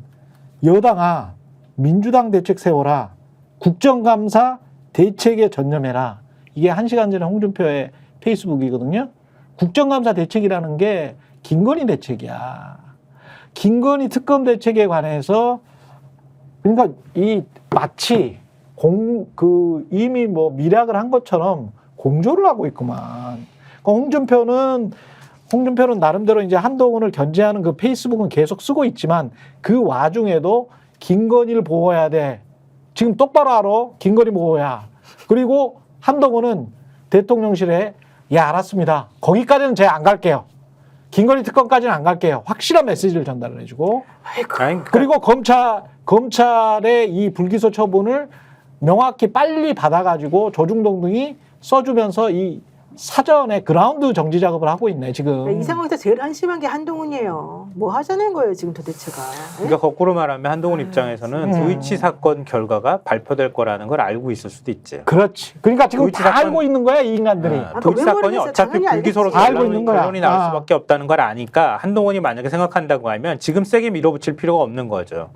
여당아 민주당 대책 세워라. 국정감사 대책에 전념해라. 이게 1시간 전에 홍준표의 페이스북이거든요. 국정감사 대책이라는 게 김건희 대책이야. 김건희 특검 대책에 관해서 그러니까 이 마치 이미 뭐 미락을 한 것처럼 공조를 하고 있구만. 그러니까 홍준표는 나름대로 이제 한동훈을 견제하는 그 페이스북은 계속 쓰고 있지만 그 와중에도 김건희를 보호해야 돼. 지금 똑바로 알아. 김건희 보호야. 그리고 한동훈은 대통령실에 야 알았습니다. 거기까지는 제가 안 갈게요. 김건희 특검까지는 안 갈게요. 확실한 메시지를 전달을 해주고 그리고 검찰의 이 불기소 처분을 명확히 빨리 받아가지고 조중동 등이 써주면서 이 사전에 그라운드 정지 작업을 하고 있네 지금. 이 상황에서 제일 한심한 게 한동훈이에요. 뭐 하자는 거예요 지금 도대체가. 그러니까 거꾸로 말하면 한동훈 입장에서는 도이치 사건 결과가 발표될 거라는 걸 알고 있을 수도 있지. 그렇지. 그러니까 지금 도이치 다 알고 있는 거야 이 인간들이. 도이치 왜 사건이 모르겠어요. 어차피 당연히 불기소로 알겠지. 알고 있는 거야. 결론이 나올 수밖에 없다는 걸 아니까 한동훈이 만약에 생각한다고 하면 지금 세게 밀어붙일 필요가 없는 거죠.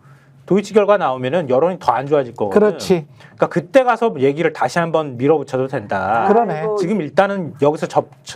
도이치 결과 나오면은 여론이 더 안 좋아질 거거든. 그렇지. 그러니까 그때 가서 얘기를 다시 한번 밀어붙여도 된다. 그러네. 아이고, 지금 일단은 여기서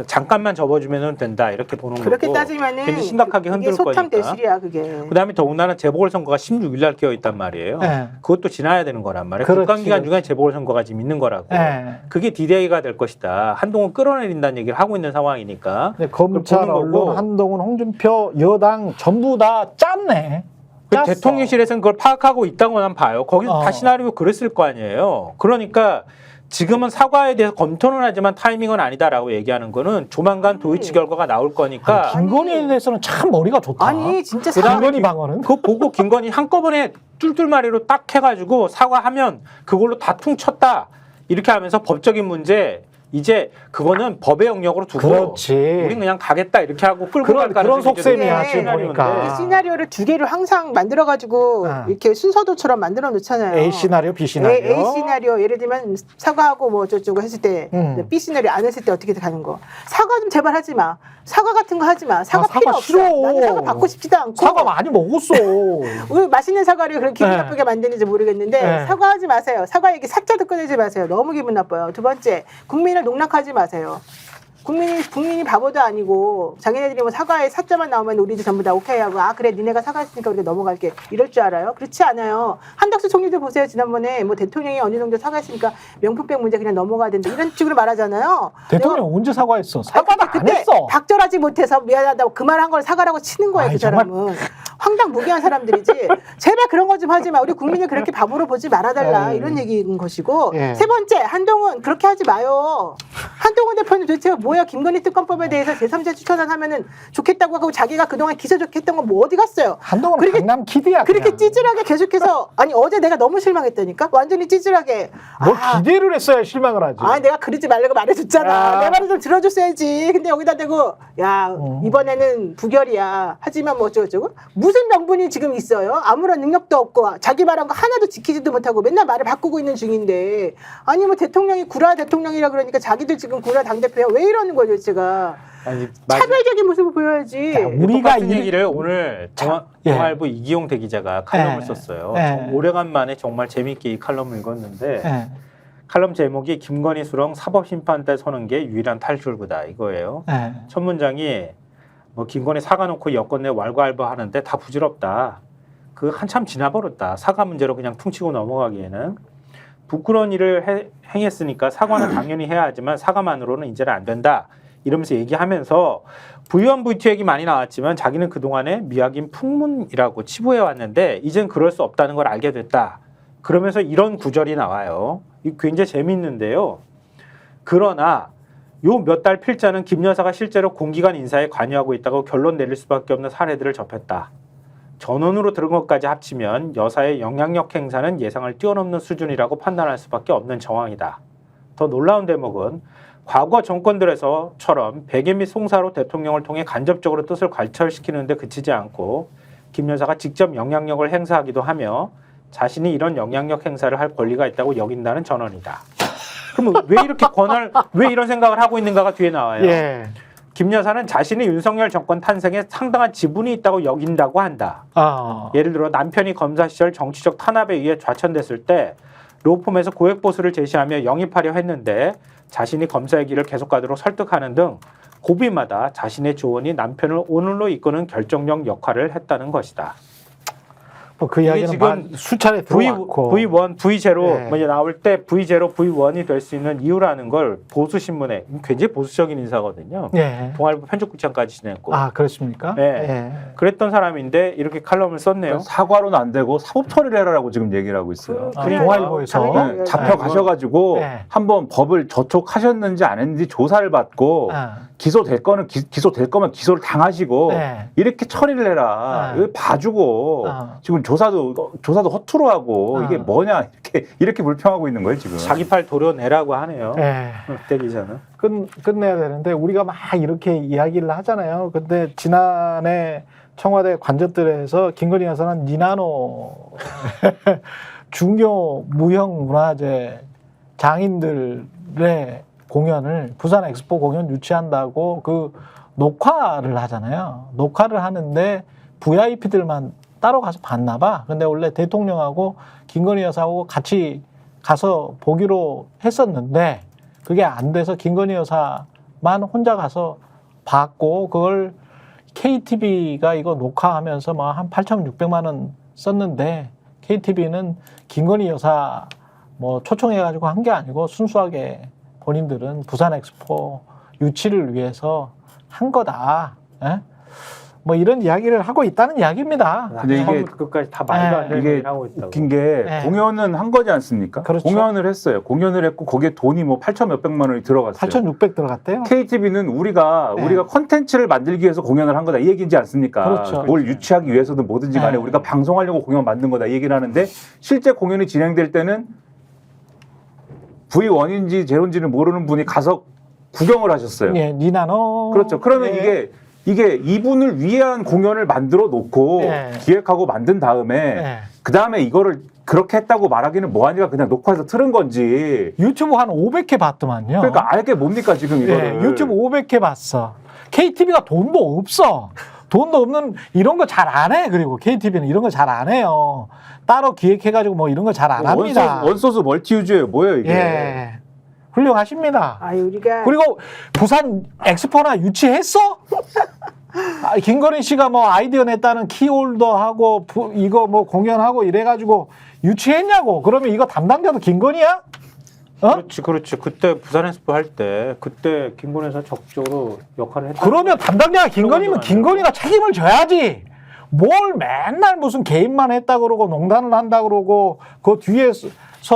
잠깐만 접어주면 된다 이렇게 보는 거고. 그렇게 따지면은 굉장히 심각하게 흔들 그게 소탐 거니까. 대실이야 그게. 그다음에 더군다나 재보궐선거가 16일 날 끼어 있단 말이에요. 네. 그것도 지나야 되는 거란 말이에요. 그렇지. 국감기간 중에 재보궐선거가 지금 있는 거라고. 네. 그게 디데이가 될 것이다. 한동훈 끌어내린다는 얘기를 하고 있는 상황이니까. 네, 검찰, 보는 거고. 언론, 한동훈, 홍준표, 여당 전부 다 짰네. 그 짰어. 대통령실에서는 그걸 파악하고 있다고만 봐요. 거기서 다 시나리오 그랬을 거 아니에요. 그러니까 지금은 사과에 대해서 검토는 하지만 타이밍은 아니다라고 얘기하는 거는 조만간 도이치 결과가 나올 거니까. 김건희에 대해서는 참 머리가 좋다. 아니 진짜 김건희 방어는. 그거 보고 김건희 한꺼번에 뚫뚫마리로 딱 해가지고 사과하면 그걸로 다 퉁쳤다 이렇게 하면서 법적인 문제 이제 그거는 법의 영역으로 두고 그렇지. 우린 그냥 가겠다 이렇게 하고 끌고 갈 그런 가능성이 속셈이야 이제 지금 보니까. 이 시나리오를 두 개를 항상 만들어가지고 이렇게 순서도처럼 만들어 놓잖아요. A 시나리오, B 시나리오. A 시나리오 예를 들면 사과하고 뭐 어쩌고 했을 때 B 시나리오 안 했을 때 어떻게 가는 거. 사과 좀 제발 하지 마. 사과 같은 거 하지 마. 사과 사과 필요 없어. 싫어. 나는 사과 받고 싶지도 않고. 사과 많이 먹었어. 왜 맛있는 사과를 그렇게 기분 네. 나쁘게 만드는지 모르겠는데 네. 사과하지 마세요. 사과 얘기 삭제도 꺼내지 마세요. 너무 기분 나빠요. 두 번째, 국민을 농락하지 마세요. 국민이 바보도 아니고 자기네들이 뭐 사과에 사자만 나오면 우리도 전부 다 오케이 하고 그래 니네가 사과했으니까 우리가 넘어갈게 이럴 줄 알아요? 그렇지 않아요. 한덕수 총리도 보세요. 지난번에 뭐 대통령이 어느 정도 사과했으니까 명품백 문제 그냥 넘어가야 된다 이런 식으로 말하잖아요. 대통령 언제 사과했어? 사과도 안 그때 했어. 박절하지 못해서 미안하다고 그 말 한 걸 사과라고 치는 거예요. 아이, 그 사람은 황당무계한 사람들이지. 제발 그런 거 좀 하지 마. 우리 국민을 그렇게 바보로 보지 말아달라 이런 얘기인 것이고 예. 세 번째 한동훈 그렇게 하지 마요. 한동훈 대표는 도대체 뭐야 김건희 특검법에 대해서 제3자 추천을 하면은 좋겠다고 하고 자기가 그동안 기소 좋겠던 건 뭐 어디 갔어요? 한동훈은 그렇게- 강남 키드야. 그렇게 그냥. 찌질하게 계속해서 아니 어제 내가 너무 실망했다니까 완전히 찌질하게 뭘 기대를 했어야 실망을 하지. 아, 내가 그러지 말라고 말해줬잖아. 아. 내 말을 좀 들어줬어야지. 근데 여기다 대고, 야, 이번에는 부결이야. 하지만 뭐 어쩌고저쩌고. 무슨 명분이 지금 있어요? 아무런 능력도 없고, 자기 말한 거 하나도 지키지도 못하고 맨날 말을 바꾸고 있는 중인데, 아니, 뭐 대통령이 구라 대통령이라 그러니까 자기들 지금 구라 당대표야. 왜 이러는 거죠, 제가? 아니, 차별적인 모습을 보여야지. 자, 우리가 우리가 얘기를 오늘 예. 동아일보 이기용 대기자가 칼럼을 예. 썼어요. 예. 정 오래간만에 정말 재밌게 이 칼럼을 읽었는데 예. 칼럼 제목이 김건희 수렁 사법심판대 서는 게 유일한 탈출구다 이거예요. 예. 첫 문장이 뭐 김건희 사과 놓고 여권 내 왈가왈부하는데 다 부질없다. 그 한참 지나버렸다. 사과 문제로 그냥 퉁치고 넘어가기에는. 부끄러운 일을 행했으니까 사과는 당연히 해야 하지만 사과만으로는 이제는 안 된다. 이러면서 얘기하면서 부유한 VT 얘기 많이 나왔지만 자기는 그동안에 미확인 풍문이라고 치부해 왔는데 이젠 그럴 수 없다는 걸 알게 됐다. 그러면서 이런 구절이 나와요. 이 굉장히 재미있는데요. 그러나 요 몇 달 필자는 김 여사가 실제로 공기관 인사에 관여하고 있다고 결론 내릴 수밖에 없는 사례들을 접했다. 전원으로 들은 것까지 합치면 여사의 영향력 행사는 예상을 뛰어넘는 수준이라고 판단할 수밖에 없는 정황이다. 더 놀라운 대목은 과거 정권들에서처럼 배계 및 송사로 대통령을 통해 간접적으로 뜻을 관철시키는 데 그치지 않고 김 여사가 직접 영향력을 행사하기도 하며 자신이 이런 영향력 행사를 할 권리가 있다고 여긴다는 전언이다. 그러면 왜 이런 생각을 하고 있는가가 뒤에 나와요. 예. 김 여사는 자신이 윤석열 정권 탄생에 상당한 지분이 있다고 여긴다고 한다. 예를 들어 남편이 검사 시절 정치적 탄압에 의해 좌천됐을 때 로펌에서 고액보수를 제시하며 영입하려 했는데 자신이 검사의 길을 계속 가도록 설득하는 등 고비마다 자신의 조언이 남편을 오늘로 이끄는 결정적 역할을 했다는 것이다. 뭐 그 이야기는 지금 수차례 들어왔고 V1, V0 네. 뭐 이제 나올 때 V0, V1이 될 수 있는 이유라는 걸 보수 신문에 굉장히 보수적인 인사거든요. 예. 동아일보 편집국장까지 지냈고. 아 그렇습니까? 네. 예. 그랬던 사람인데 이렇게 칼럼을 썼네요. 사과로는 안 되고 사법 처리를 해라라고 지금 얘기를 하고 있어요. 동아일보에서 네, 잡혀가셔가지고 네. 한번 법을 저촉하셨는지 안 했는지 조사를 받고 기소될 거는 기소될 거면 기소를 당하시고 네. 이렇게 처리를 해라. 네. 이거 봐주고 지금 조사도 허투루 하고 이게 뭐냐 이렇게 불평하고 있는 거예요 지금. 자기 팔 도려내라고 하네요. 예. 대 기자는. 끝내야 되는데 우리가 막 이렇게 이야기를 하잖아요. 근데 지난해 청와대 관저들에서 김건희 여사는 니나노 중요 무형 문화재 장인들의 공연을 부산 엑스포 공연 유치한다고 그 녹화를 하잖아요. 녹화를 하는데 VIP들만 따로 가서 봤나 봐. 근데 원래 대통령하고 김건희 여사하고 같이 가서 보기로 했었는데 그게 안 돼서 김건희 여사만 혼자 가서 봤고 그걸 KTV가 이거 녹화하면서 뭐 한 8,600만 원 썼는데 KTV는 김건희 여사 뭐 초청해가지고 한 게 아니고 순수하게 본인들은 부산 엑스포 유치를 위해서 한 거다. 예? 뭐 이런 이야기를 하고 있다는 이야기입니다. 근데 이게 처음부터 끝까지 다 말도 안 되는 이게 얘기를 하고 있다고. 웃긴 게 네. 공연은 한 거지 않습니까? 그렇죠. 공연을 했어요. 공연을 했고 거기에 돈이 뭐 8천 몇백만 원이 들어갔어요. 8,600 들어갔대요. KTV는 우리가 네. 콘텐츠를 만들기 위해서 공연을 한 거다 이 얘기인지 않습니까? 그렇죠. 뭘 유치하기 위해서든 뭐든지 간에 네. 우리가 방송하려고 공연 만든 거다 이 얘기를 하는데 실제 공연이 진행될 때는 V1인지 제로인지는 모르는 분이 가서 구경을 하셨어요. 예, 니나노. 그렇죠. 그러면 예. 이게 이분을 위한 공연을 만들어 놓고 네. 기획하고 만든 다음에 네. 그 다음에 이거를 그렇게 했다고 말하기는 뭐하니까 그냥 녹화해서 틀은 건지. 유튜브 한 500회 봤더만요. 그러니까 알게 뭡니까 지금 이거를. 예, 유튜브 500회 봤어. KTV가 돈도 없어. 돈도 없는 이런 거 잘 안 해. 그리고 KTV는 이런 거 잘 안 해요. 따로 기획해가지고 뭐 이런 거 잘 안 합니다. 원소스 멀티유즈예요. 뭐예요 이게? 예. 훌륭하십니다. 우리가 그리고 부산 엑스포나 유치했어? 김건희 씨가 뭐 아이디어 냈다는 키홀더하고 이거 뭐 공연하고 이래가지고 유치했냐고. 그러면 이거 담당자도 김건희야? 그렇지. 그때 부산 엑스포 할 때 그때 김건희 여사 적극적으로 역할을 했다. 그러면 담당자가 김건희면 김건희가 책임을 져야지. 뭘 맨날 무슨 개인만 했다 그러고 농단을 한다 그러고 그 뒤에서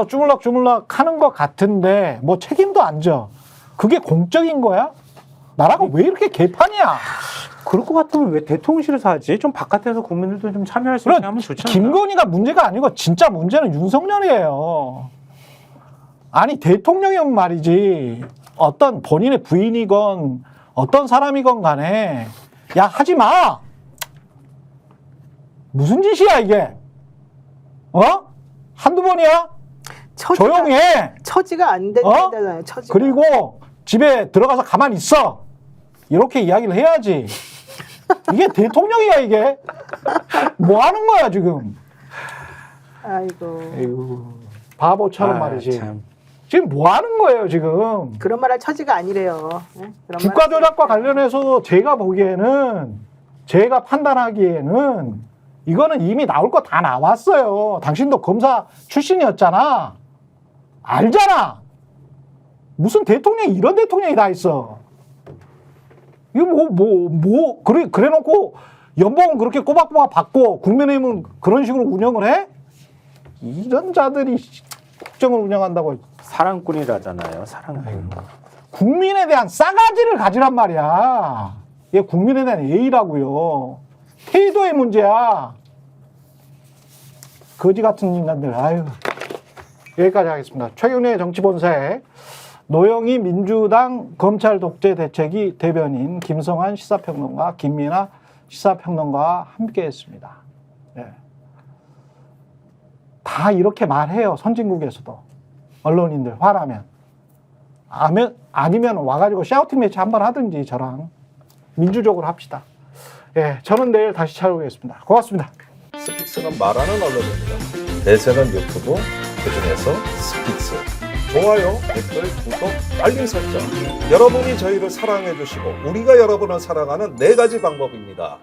주물럭주물럭 하는 것 같은데 뭐 책임도 안 져. 그게 공적인 거야? 나라가 왜 이렇게 개판이야? 그럴 것 같으면 왜 대통령실에서 하지? 좀 바깥에서 국민들도 좀 참여할 수 있게 하면 좋지 않나? 김건희가 문제가 아니고 진짜 문제는 윤석열이에요. 아니 대통령이면 말이지 어떤 본인의 부인이건 어떤 사람이건 간에 야 하지 마. 무슨 짓이야 이게? 한두 번이야? 조용해. 처지가 안 된다잖아요. 처지가. 그리고 집에 들어가서 가만히 있어. 이렇게 이야기를 해야지. 이게 대통령이야 이게. 뭐 하는 거야 지금? 아이고. 에휴, 바보처럼 말이지. 참. 지금 뭐 하는 거예요 지금? 그런 말 할 처지가 아니래요. 네? 그런 주가 말 조작과 관련해서 제가 보기에는 제가 판단하기에는 이거는 이미 나올 거 다 나왔어요. 당신도 검사 출신이었잖아. 알잖아. 무슨 대통령이 이런 대통령이 다 있어. 이거 그래 놓고 연봉은 그렇게 꼬박꼬박 받고 국민의힘은 그런 식으로 운영을 해? 이런 자들이 국정을 운영한다고. 사랑꾼이라잖아요. 사랑꾼. 국민에 대한 싸가지를 가지란 말이야. 이게 국민에 대한 예의라고요. 태도의 문제야. 거지 같은 인간들. 아유. 여기까지 하겠습니다. 최경련의 정치본색. 노영희 민주당 검찰 독재 대책위 대변인 김성환 시사평론가, 김민아 시사평론가와 함께했습니다. 네. 다 이렇게 말해요. 선진국에서도. 언론인들 화나면. 아니면 와가지고 샤우팅 매치 한번 하든지 저랑 민주적으로 합시다. 예, 저는 내일 다시 찾아오겠습니다. 고맙습니다. 스픽스는 말하는 언론입니다. 대세는 유튜브, 그중에서 스픽스. 좋아요, 댓글, 구독, 알림 설정. 여러분이 저희를 사랑해 주시고 우리가 여러분을 사랑하는 4가지 방법입니다.